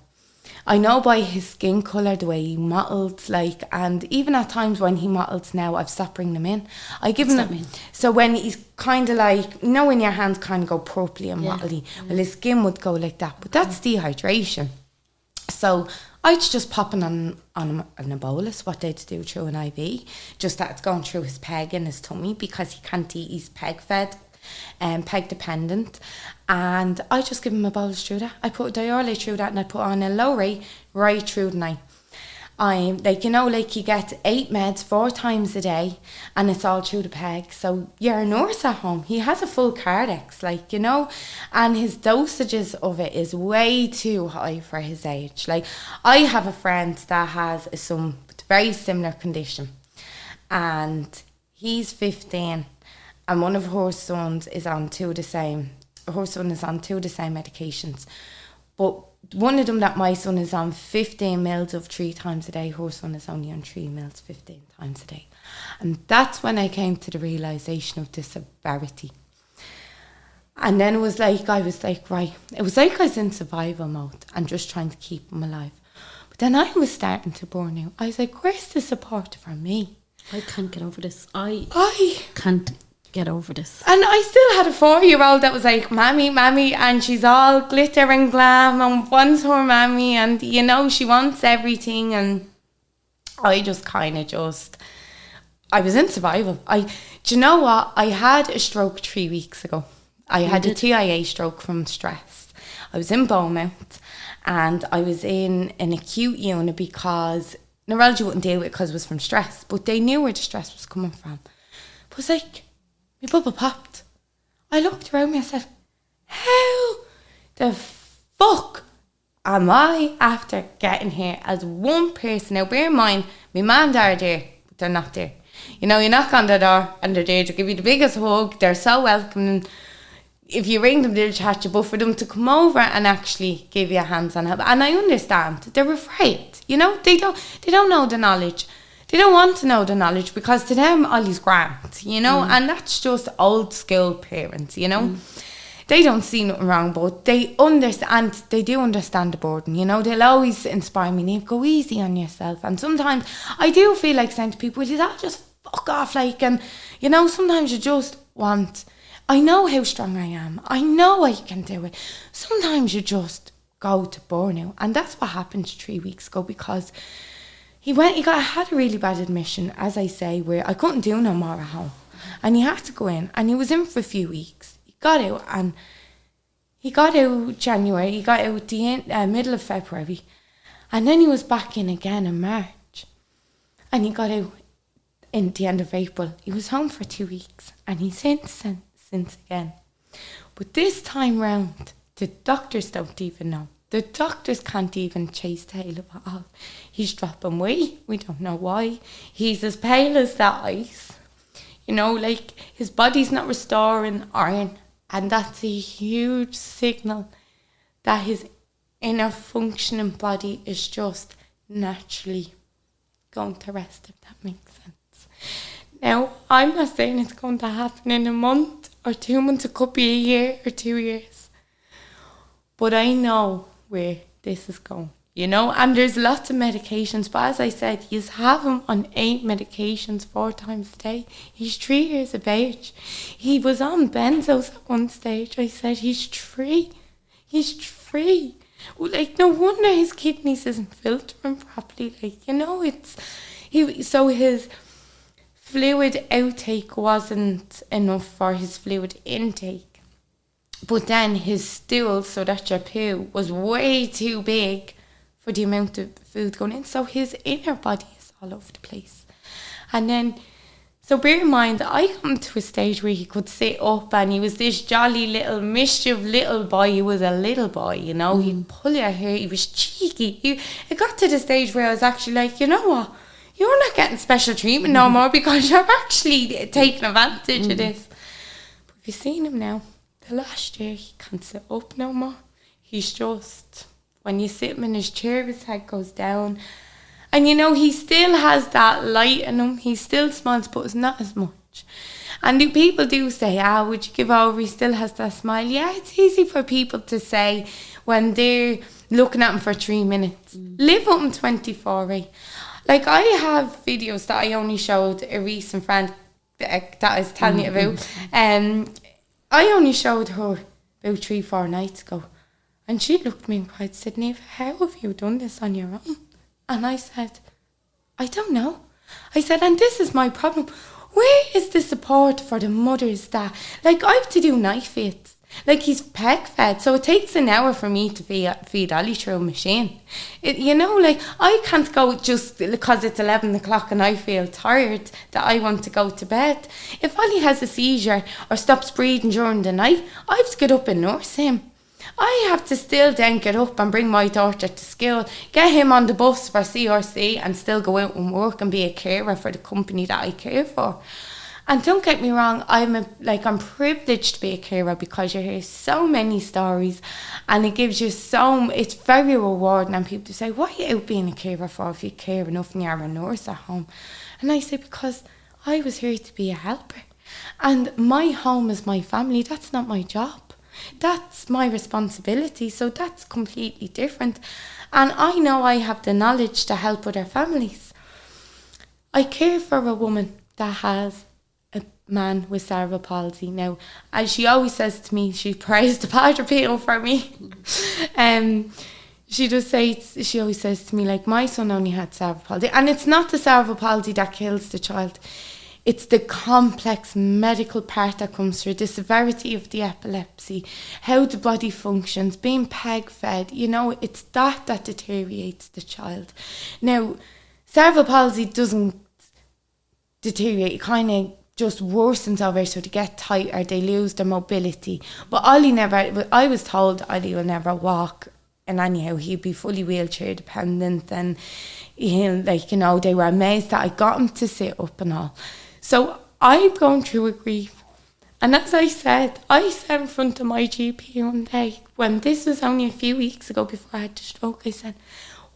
I know by his skin colour, the way he mottles, like, and even at times when he mottles now, I've stopped bringing them in. I give him, so when he's kind of like, you know, when your hands kind of go purpley and mottly, well, his skin would go like that, but that's dehydration. So I'd just pop it on a bolus, what they'd do through an IV, just that it's going through his peg in his tummy because he can't eat, he's peg fed. Peg dependent, and I just give him a bolus through that. I put a diurate through that, and I put on a low rate right through the night. I'm like, you know, like, you get 8 meds 4 times a day, and it's all through the peg. So you're a nurse at home. He has a full cardex, like, you know, and his dosages of it is way too high for his age. Like, I have a friend that has some very similar condition, and he's 15. And one of her sons is on 2 of the same. Her son is on 2 of the same medications. But one of them that my son is on 15 mils of 3 times a day. Her son is only on 3 mils 15 times a day. And that's when I came to the realisation of the severity. And then I was like, right. It was like I was in survival mode and just trying to keep him alive. But then I was starting to burn out. I was like, where's the support for me? I can't get over this. I can't get over this. And I still had a 4-year-old that was like, Mammy, and she's all glitter and glam and wants her mammy, and, you know, she wants everything. And I just kind of I was in survival. Do you know what? I had a stroke 3 weeks ago. I had a TIA stroke from stress. I was in Beaumont and I was in an acute unit because neurology wouldn't deal with it because it was from stress, but they knew where the stress was coming from. But it was like, my bubble popped. I looked around me and said, how the fuck am I after getting here as one person? Now, bear in mind, my mum and dad are there, but they're not there. You know, you knock on their door and they're there to give you the biggest hug. They're so welcoming. If you ring them, they'll chat you. But for them to come over and actually give you a hands-on help, and I understand, they're afraid. You know, they don't know the knowledge. They don't want to know the knowledge because to them, Ollie's grand, you know, and that's just old school parents, you know. They don't see nothing wrong, but they understand, they do understand the burden, you know. They'll always inspire me, Niamh, go easy on yourself. And sometimes I do feel like saying to people, well, I'll just fuck off, like, and, you know, sometimes you just want, I know how strong I am. I know I can do it. Sometimes you just go to burnout. And that's what happened 3 weeks ago because he had a really bad admission, as I say, where I couldn't do no more at home. And he had to go in, and he was in for a few weeks. He got out January, he got out the middle of February, and then he was back in again in March. And he got out in the end of April. He was home for 2 weeks, and he's since again. But this time round, the doctors don't even know. The doctors can't even chase tail of it all. He's dropping weight. We don't know why. He's as pale as that ice. You know, like, his body's not restoring iron. And that's a huge signal that his inner functioning body is just naturally going to rest, if that makes sense. Now, I'm not saying it's going to happen in a month or 2 months. It could be a year or 2 years. But I know where this is going, you know, and there's lots of medications, but as I said, you have him on 8 medications 4 times a day. He's 3 years of age. He was on benzos at one stage. I said, he's 3. Like, no wonder his kidneys isn't filtering properly. Like, you know, so his fluid outtake wasn't enough for his fluid intake. But then his stool, so that's your poo, was way too big for the amount of food going in. So his inner body is all over the place. And then, so bear in mind, I come to a stage where he could sit up and he was this jolly little mischief little boy. He was a little boy, you know. He'd pull your hair. He was cheeky. It got to the stage where I was actually like, you know what? You're not getting special treatment no more because you're actually taking advantage of this. But have you seen him now? The last year, he can't sit up no more. He's just, when you sit him in his chair, his head goes down. And you know, he still has that light in him. He still smiles, but it's not as much. And people do say, would you give over? He still has that smile. Yeah, it's easy for people to say when they're looking at him for 3 minutes. Live up him 24, right? Like, I have videos that I only showed a recent friend that I was telling you about. I only showed her about 3-4 nights ago. And she looked at me and cried, said, Niamh, how have you done this on your own? And I said, I don't know. I said, and this is my problem. Where is the support for the mothers that, like, I have to do night feeds. Like, he's peg fed, so it takes an hour for me to feed Ollie through a machine. You know, like, I can't go just because it's 11 o'clock and I feel tired that I want to go to bed. If Ollie has a seizure or stops breathing during the night, I have to get up and nurse him. I have to still then get up and bring my daughter to school, get him on the bus for CRC and still go out and work and be a carer for the company that I care for. And don't get me wrong, I'm privileged to be a carer because you hear so many stories and it gives you it's very rewarding. And people say, what are you out being a carer for if you care enough and you're a nurse at home? And I say, because I was here to be a helper. And my home is my family. That's not my job. That's my responsibility. So that's completely different. And I know I have the knowledge to help other families. I care for a woman that has a man with cerebral palsy. Now, as she always says to me, she prays the powder pill for me. She always says to me, like, my son only had cerebral palsy. And it's not the cerebral palsy that kills the child. It's the complex medical part that comes through, the severity of the epilepsy, how the body functions, being peg fed, you know, it's that deteriorates the child. Now, cerebral palsy doesn't deteriorate, it kind of just worsens over, so they get tighter, they lose their mobility. But I was told Ollie will never walk, and anyhow, he'd be fully wheelchair dependent, and he'll, like, you know, they were amazed that I got him to sit up and all. So I'm going through a grief. And as I said in front of my GP one day, when this was only a few weeks ago before I had the stroke, I said,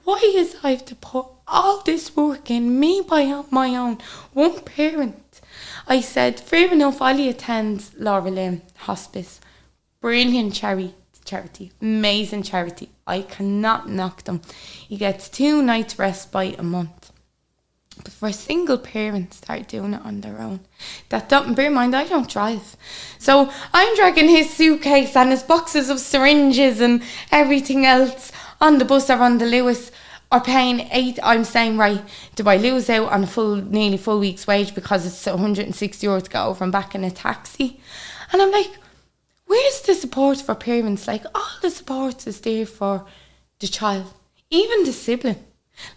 why is I have to put all this work in, me by my own, one parent? I said, fair enough, Ollie attends Laura Lynn Hospice. Brilliant charity, amazing charity. I cannot knock them. He gets 2 nights respite a month. But for a single parent start doing it on their own, bear in mind, I don't drive. So I'm dragging his suitcase and his boxes of syringes and everything else on the bus or on the Lewis or paying I'm saying, right, do I lose out on a nearly full week's wage because it's €160 to go over and back in a taxi? And I'm like, where's the support for parents? Like, all the support is there for the child, even the sibling.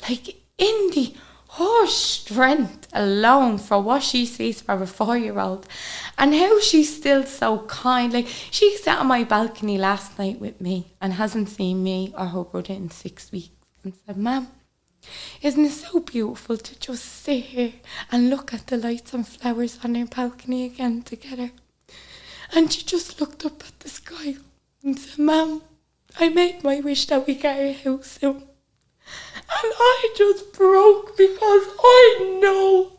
Like, in the her strength alone for what she sees for a 4-year-old, and how she's still so kind. Like, she sat on my balcony last night with me and hasn't seen me or her brother in 6 weeks, and said, Mum, isn't it so beautiful to just sit here and look at the lights and flowers on our balcony again together? And she just looked up at the sky and said, Mum, I made my wish that we get a house soon. And I just broke, because I know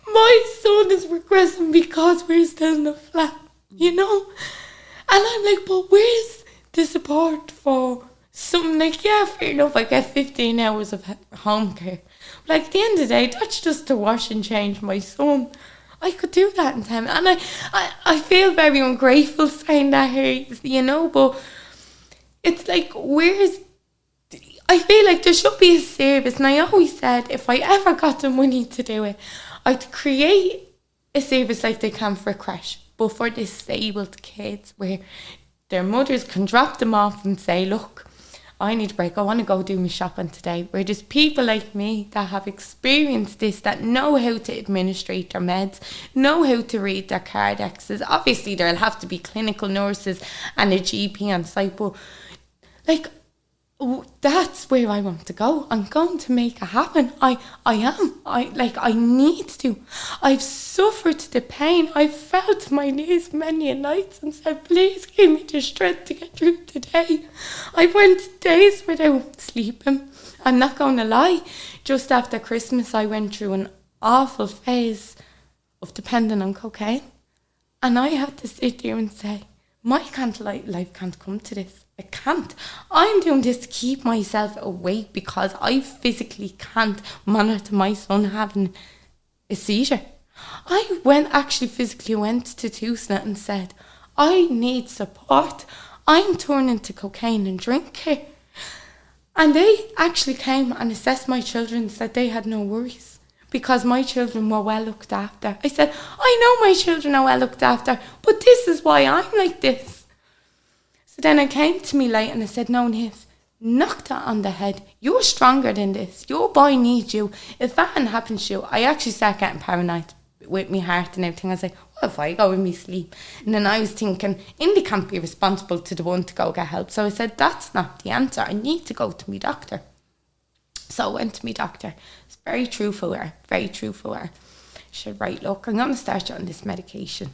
my son is regressing because we're still in the flat, you know? And I'm like, but where's the support for something like, yeah, fair enough, I get 15 hours of home care. But like, at the end of the day, that's just to wash and change my son. I could do that in time. And I feel very ungrateful saying that here, you know, but it's like, I feel like there should be a service, and I always said if I ever got the money to do it, I'd create a service like they can for a crash, but for disabled kids, where their mothers can drop them off and say, look, I need a break, I want to go do my shopping today. Where there's people like me that have experienced this, that know how to administrate their meds, know how to read their cardexes. Obviously there'll have to be clinical nurses and a GP on site, but like, that's where I want to go. I'm going to make it happen. I need to. I've suffered the pain. I've fell to my knees many a nights and said, please give me the strength to get through today. I went days without sleeping. I'm not going to lie. Just after Christmas, I went through an awful phase of depending on cocaine. And I had to sit there and say, my life can't come to this. I can't. I'm doing this to keep myself awake because I physically can't monitor my son having a seizure. I physically went to Tucson and said, I need support. I'm turning to cocaine and drink here. And they actually came and assessed my children and said they had no worries because my children were well looked after. I said, I know my children are well looked after, but this is why I'm like this. So then I came to me late and I said, no, Niamh, knock that on the head. You're stronger than this. Your boy needs you. If that happens to you, I actually start getting paranoid with my heart and everything. I was like, what if I go with me sleep? And then I was thinking, Indy can't be responsible to the one to go get help. So I said, that's not the answer. I need to go to my doctor. So I went to my doctor. It's very truthful with her, very truthful with her. She said, right, look, I'm going to start you on this medication.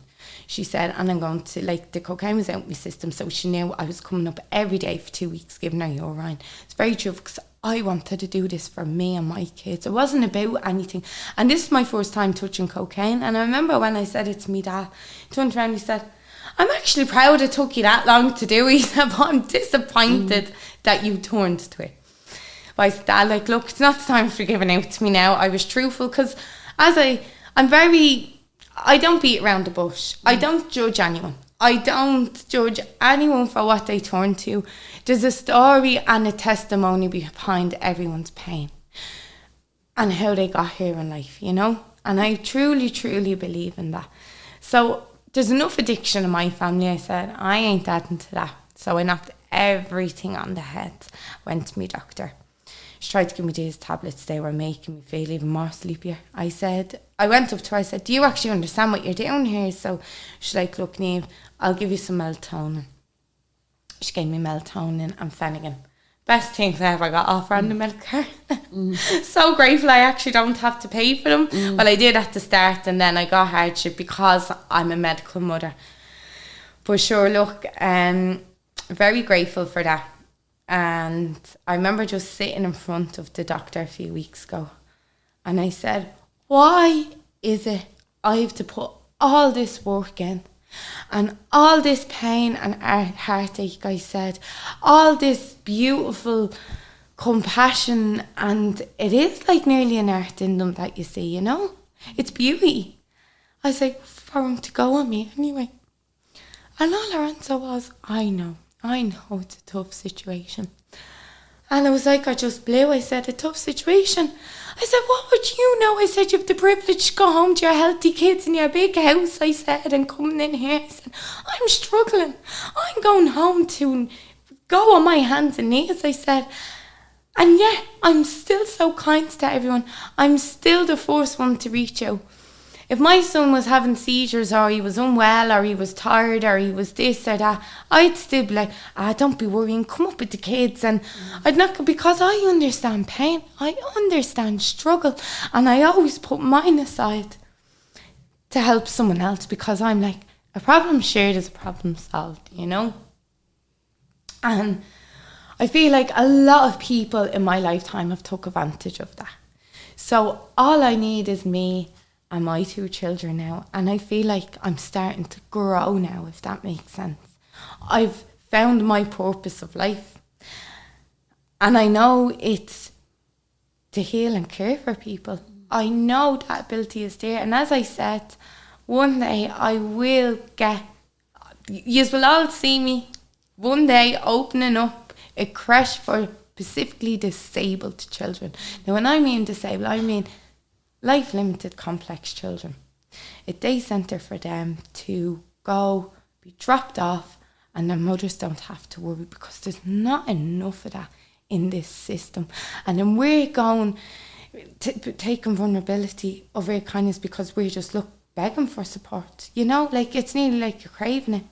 She said, and I'm going to, like, the cocaine was out of my system, so she knew I was coming up every day for 2 weeks giving her urine. It's very true, because I wanted to do this for me and my kids. It wasn't about anything. And this is my first time touching cocaine. And I remember when I said it to me dad, he turned around and he said, I'm actually proud it took you that long to do it. He said, but I'm disappointed that you turned to it. But I said, Dad, like, look, it's not the time for giving out to me now. I was truthful, because I don't beat around the bush. I don't judge anyone. I don't judge anyone for what they turn to. There's a story and a testimony behind everyone's pain and how they got here in life, you know? And I truly, truly believe in that. So there's enough addiction in my family. I said, I ain't adding to that. So I knocked everything on the head. Went to my doctor. She tried to give me these tablets. They were making me feel even more sleepier. I went up to her, I said, do you actually understand what you're doing here? So she's like, look, Niamh, I'll give you some melatonin. She gave me melatonin and Phenergan. Best things I ever got off on the milk cart. So grateful I actually don't have to pay for them. Well, I did at the start, and then I got hardship because I'm a medical mother. But sure, look, very grateful for that. And I remember just sitting in front of the doctor a few weeks ago, and I said, why is it I have to put all this work in and all this pain and heartache? I said, all this beautiful compassion, and it is like nearly an art in them that you see, you know? It's beauty. I was like, for him to go on me anyway. And all her answer was, I know it's a tough situation. And I was like, I just blew. I said, a tough situation. I said, what would you know? I said, you have the privilege to go home to your healthy kids in your big house, I said, and coming in here. I said, I'm struggling. I'm going home to go on my hands and knees, I said. And yet, I'm still so kind to everyone. I'm still the first one to reach out. If my son was having seizures, or he was unwell, or he was tired, or he was this or that, I'd still be like, don't be worrying, come up with the kids. And I'd not, because I understand pain, I understand struggle, and I always put mine aside to help someone else, because I'm like, a problem shared is a problem solved, you know? And I feel like a lot of people in my lifetime have took advantage of that. So all I need is me and my 2 children now, and I feel like I'm starting to grow now, if that makes sense. I've found my purpose of life, and I know it's to heal and care for people. I know that ability is there, and as I said, one day I will get, you will all see me one day opening up a creche for specifically disabled children. Now when I mean disabled, I mean life limited complex children. A day centre for them to go, be dropped off, and their mothers don't have to worry, because there's not enough of that in this system. And then we're going taking vulnerability over your kindness because we're just begging for support. You know, like it's nearly like you're craving it.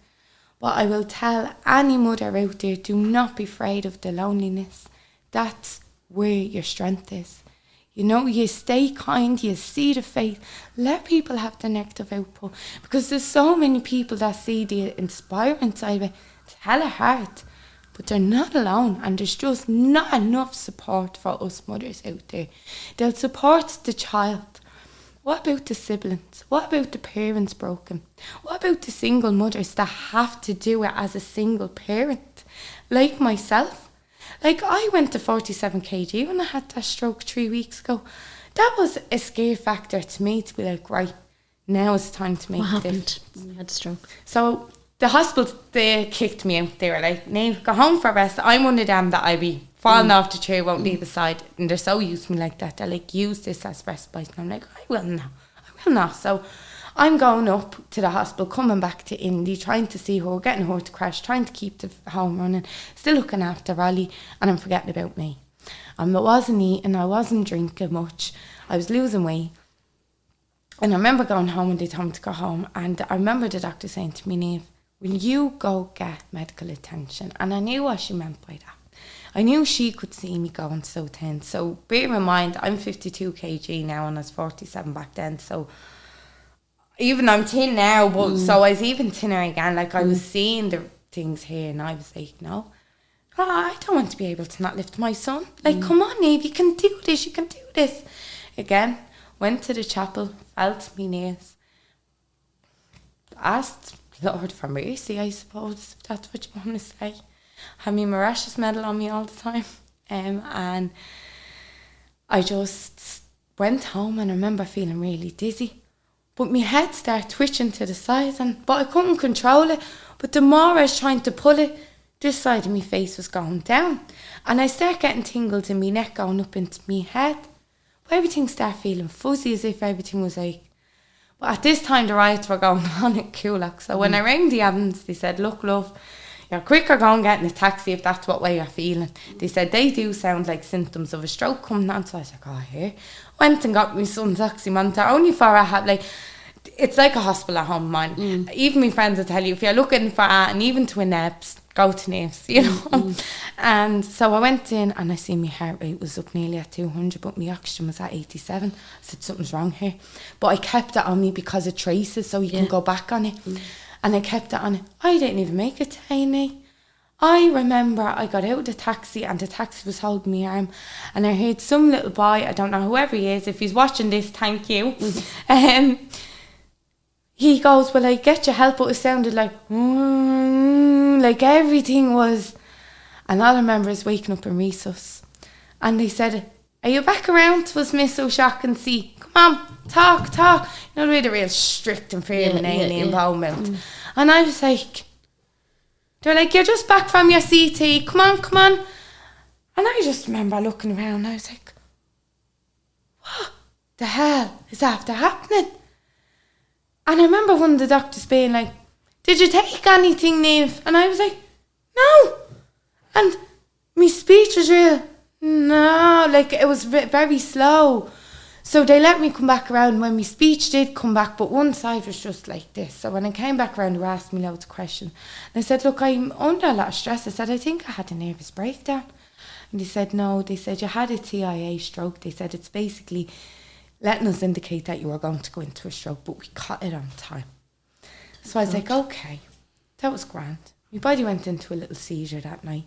But I will tell any mother out there, do not be afraid of the loneliness. That's where your strength is. You know, you stay kind, you see the faith. Let people have the negative output, because there's so many people that see the inspiring side of it. It's hella hard, but they're not alone, and there's just not enough support for us mothers out there. They'll support the child. What about the siblings? What about the parents broken? What about the single mothers that have to do it as a single parent? Like myself. Like, I went to 47 kg when I had that stroke 3 weeks ago. That was a scare factor to me, to be like, right, now is the time to make What a happened difference. when you had a stroke? So the hospital, they kicked me out. They were like, Niamh, go home for a rest. I'm one of them that I be falling off the chair, won't leave the side. And they're so used to me like that. They're like, use this as respite. And I'm like, I will not. So I'm going up to the hospital, coming back to Indy, trying to see her, getting her to crash, trying to keep the home running, still looking after Ollie, and I'm forgetting about me. I wasn't eating, I wasn't drinking much, I was losing weight. And I remember going home when they told me to go home, and I remember the doctor saying to me, Niamh, will you go get medical attention? And I knew what she meant by that. I knew she could see me going so thin. So bear in mind, I'm 52 kg now, and I was 47 back then, so even I'm thin now, but so I was even thinner again. Like, I was seeing the things here, and I was like, no, I don't want to be able to not lift my son. Like, come on, Niamh, you can do this. Again, went to the chapel, felt me knees, asked Lord for mercy, I suppose, if that's what you want to say. Had my Mauritius medal on me all the time. And I just went home, and I remember feeling really dizzy. But my head started twitching to the side, but I couldn't control it. But the more I was trying to pull it, this side of my face was going down. And I started getting tingles in my neck going up into my head. But everything started feeling fuzzy, as if everything was like... But at this time, the riots were going on at Coolock. So when I rang the ambulance, they said, look, love, you're quicker going getting a taxi if that's what way you're feeling. They said they do sound like symptoms of a stroke coming on. So I was like, oh, here. Went and got my son's oxymanter, only for I had like... It's like a hospital at home, man. Even my friends will tell you, if you're looking for and even to a Nebs, go to Niamh's, you know. And so I went in, and I see my heart rate was up nearly at 200, but my oxygen was at 87. I said, something's wrong here. But I kept it on me because it traces, so you can go back on it. And I kept it on it. I didn't even make it to A&E. I remember I got out of the taxi, and the taxi was holding my arm, and I heard some little boy, I don't know whoever he is, if he's watching this, thank you. He goes, will I get your help? But it sounded like everything was... And all I remember is waking up in resus. And they said, are you back around? Was Miss O'Shaughnessy. Come on, talk. You know, they're real strict and fair and A&E involvement. And I was like... They're like, you're just back from your CT. Come on. And I just remember looking around and I was like, what the hell is after happening? And I remember one of the doctors being like, did you take anything, Niamh? And I was like, no. And my speech was real, no, like it was very slow. So they let me come back around when my speech did come back, but one side was just like this. So when I came back around, they asked me loads of questions. And I said, look, I'm under a lot of stress. I said, I think I had a nervous breakdown. And they said, no. They said, you had a TIA stroke. They said, it's basically letting us indicate that you were going to go into a stroke, but we caught it on time. So I was like, okay, that was grand. My body went into a little seizure that night.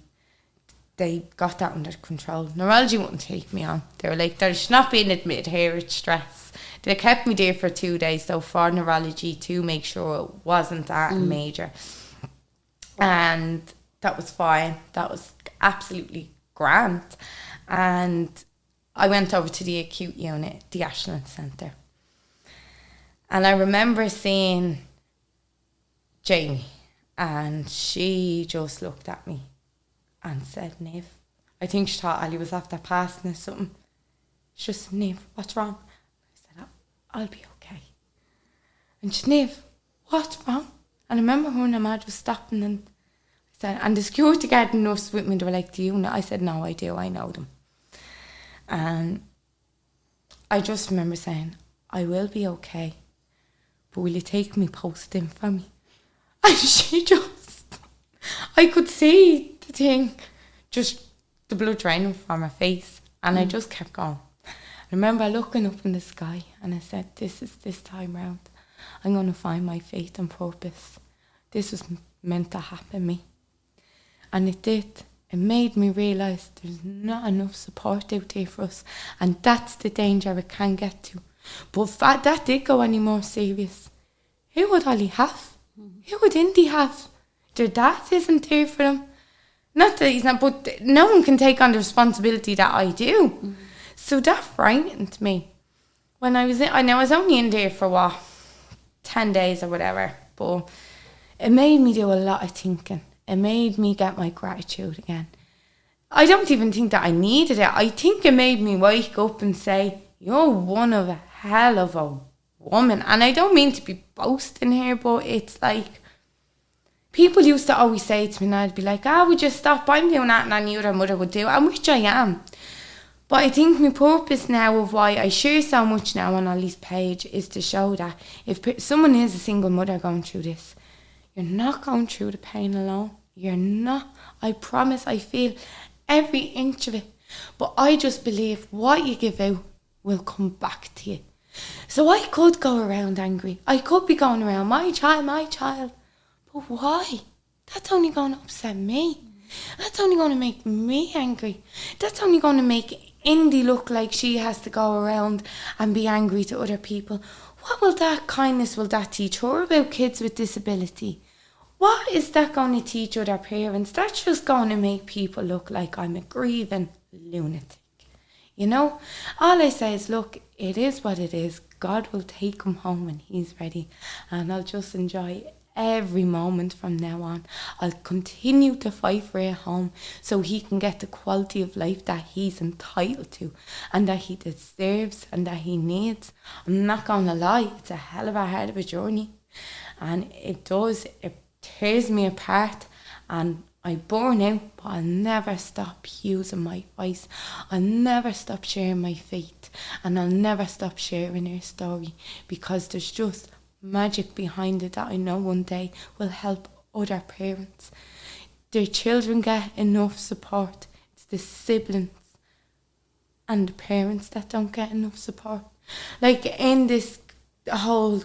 They got that under control. Neurology wouldn't take me on. They were like, there's not being admitted here, it's stress. They kept me there for 2 days though for neurology to make sure it wasn't that major. And that was fine. That was absolutely grand. And I went over to the acute unit, the Ashland Centre. And I remember seeing Jamie, and she just looked at me and said, Niamh, I think she thought Ollie was after passing or something. She just said, Niamh, what's wrong? I said, I'll be okay. And she said, Niamh, what's wrong? And I remember her and her mad was stopping, and I said, and the security guard and nurse with me, they were like, do you know? I said, no, I do, I know them. And I just remember saying, I will be okay, but will you take me post-in for me? And she just, I could see the thing, just the blood draining from her face. And I just kept going. I remember looking up in the sky and I said, this is this time round. I'm going to find my faith and purpose. This was meant to happen to me. And it did. It made me realise there's not enough support out there for us. And that's the danger it can get to. But if that did go any more serious, who would Ollie have? Who would Indy have? Their dad isn't there for him. Not that he's not, but no one can take on the responsibility that I do. So that frightened me. When I was I was only in there for 10 days or whatever, but it made me do a lot of thinking. It made me get my gratitude again. I don't even think that I needed it. I think it made me wake up and say, you're one of a hell of a woman. And I don't mean to be boasting here, but it's like, people used to always say to me, and I'd be like, would you stop? I'm doing that and I knew their mother would do it, and which I am. But I think my purpose now of why I share so much now on Ollie's page is to show that if someone is a single mother going through this, you're not going through the pain alone. You're not. I promise, I feel every inch of it. But I just believe what you give out will come back to you. So I could go around angry. I could be going around, my child. But why? That's only going to upset me. That's only going to make me angry. That's only going to make Indy look like she has to go around and be angry to other people. What will that kindness, will that teach her about kids with disability? What is that going to teach other parents? That's just going to make people look like I'm a grieving lunatic. You know, all I say is, look, it is what it is. God will take him home when he's ready. And I'll just enjoy every moment from now on. I'll continue to fight for a home so he can get the quality of life that he's entitled to and that he deserves and that he needs. I'm not going to lie, it's a hell of a hard of a journey. And it tears me apart and I burn out, but I'll never stop using my voice. I'll never stop sharing my faith, and I'll never stop sharing her story, because there's just magic behind it that I know one day will help other parents. Their children get enough support. It's the siblings and the parents that don't get enough support. Like in this whole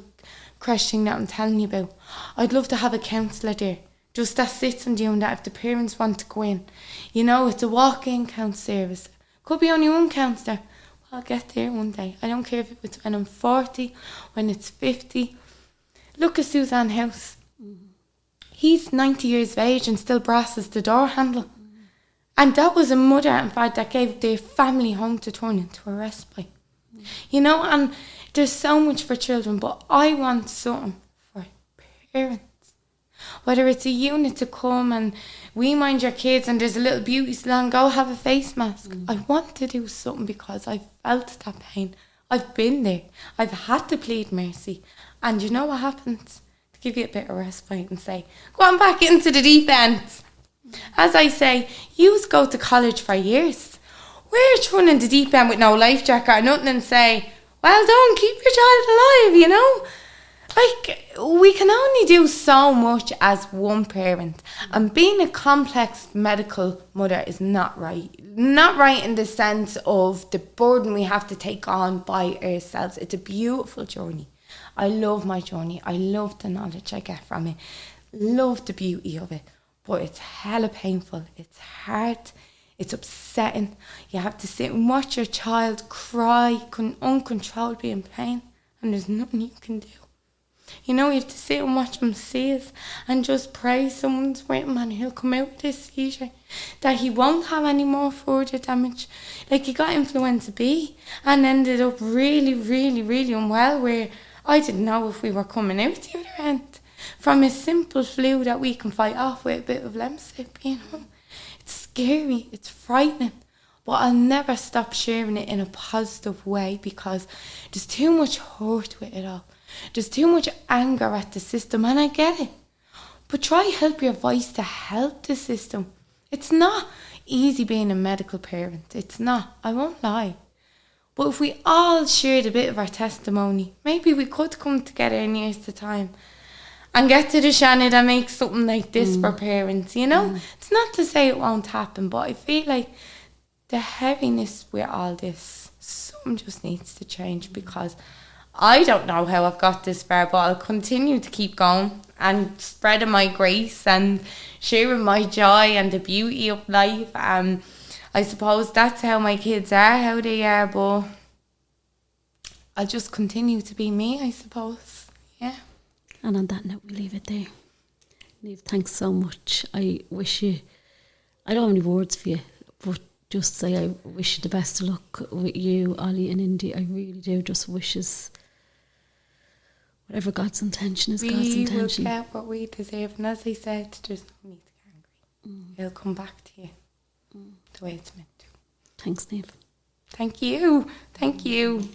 crash thing that I'm telling you about, I'd love to have a counsellor there, just that sits and doing that if the parents want to go in. You know, it's a walk-in counsel service. Could be only one counsellor. Well, I'll get there one day. I don't care if it's when I'm 40, when it's 50. Look at Suzanne House. He's 90 years of age and still brasses the door handle. And that was a mother, in fact, that gave their family home to turn into a respite. You know, and there's so much for children, but I want something for parents. Whether it's a unit to come and we mind your kids and there's a little beauty salon, go have a face mask. I want to do something because I've felt that pain. I've been there. I've had to plead mercy. And you know what happens? To give you a bit of respite and say, go on back into the deep end. As I say, you go to college for years. We're thrown in the deep end with no life jacket or nothing and say, well done, keep your child alive, you know? Like, we can only do so much as one parent. And being a complex medical mother is not right. Not right in the sense of the burden we have to take on by ourselves. It's a beautiful journey. I love my journey. I love the knowledge I get from it. Love the beauty of it. But it's hella painful. It's hard. It's upsetting. You have to sit and watch your child cry uncontrollably in pain. And there's nothing you can do. You know, you have to sit and watch him seize and just pray someone's with him and he'll come out with this seizure, that he won't have any more further damage. Like, he got influenza B and ended up really, really, really unwell, where I didn't know if we were coming out the other end from a simple flu that we can fight off with a bit of Lemsip, you know. It's scary, it's frightening, but I'll never stop sharing it in a positive way because there's too much hurt with it all. There's too much anger at the system, and I get it. But try help your voice to help the system. It's not easy being a medical parent. It's not. I won't lie. But if we all shared a bit of our testimony, maybe we could come together in years to time and get to the Shannon that makes something like this for parents, you know? It's not to say it won't happen, but I feel like the heaviness with all this, something just needs to change, because I don't know how I've got this far, but I'll continue to keep going and spreading my grace and sharing my joy and the beauty of life. I suppose that's how my kids are, how they are, but I'll just continue to be me, I suppose. Yeah. And on that note, we leave it there. Niamh, thanks so much. I wish you, I don't have any words for you, but just say I wish you the best of luck with you, Ollie and Indy. I really do. Just wishes, whatever God's intention is, God's intention. We will get what we deserve. And as I said, there's no need to get angry. It'll come back to you the way it's meant to. Thanks, Niamh. Thank you. Thank you.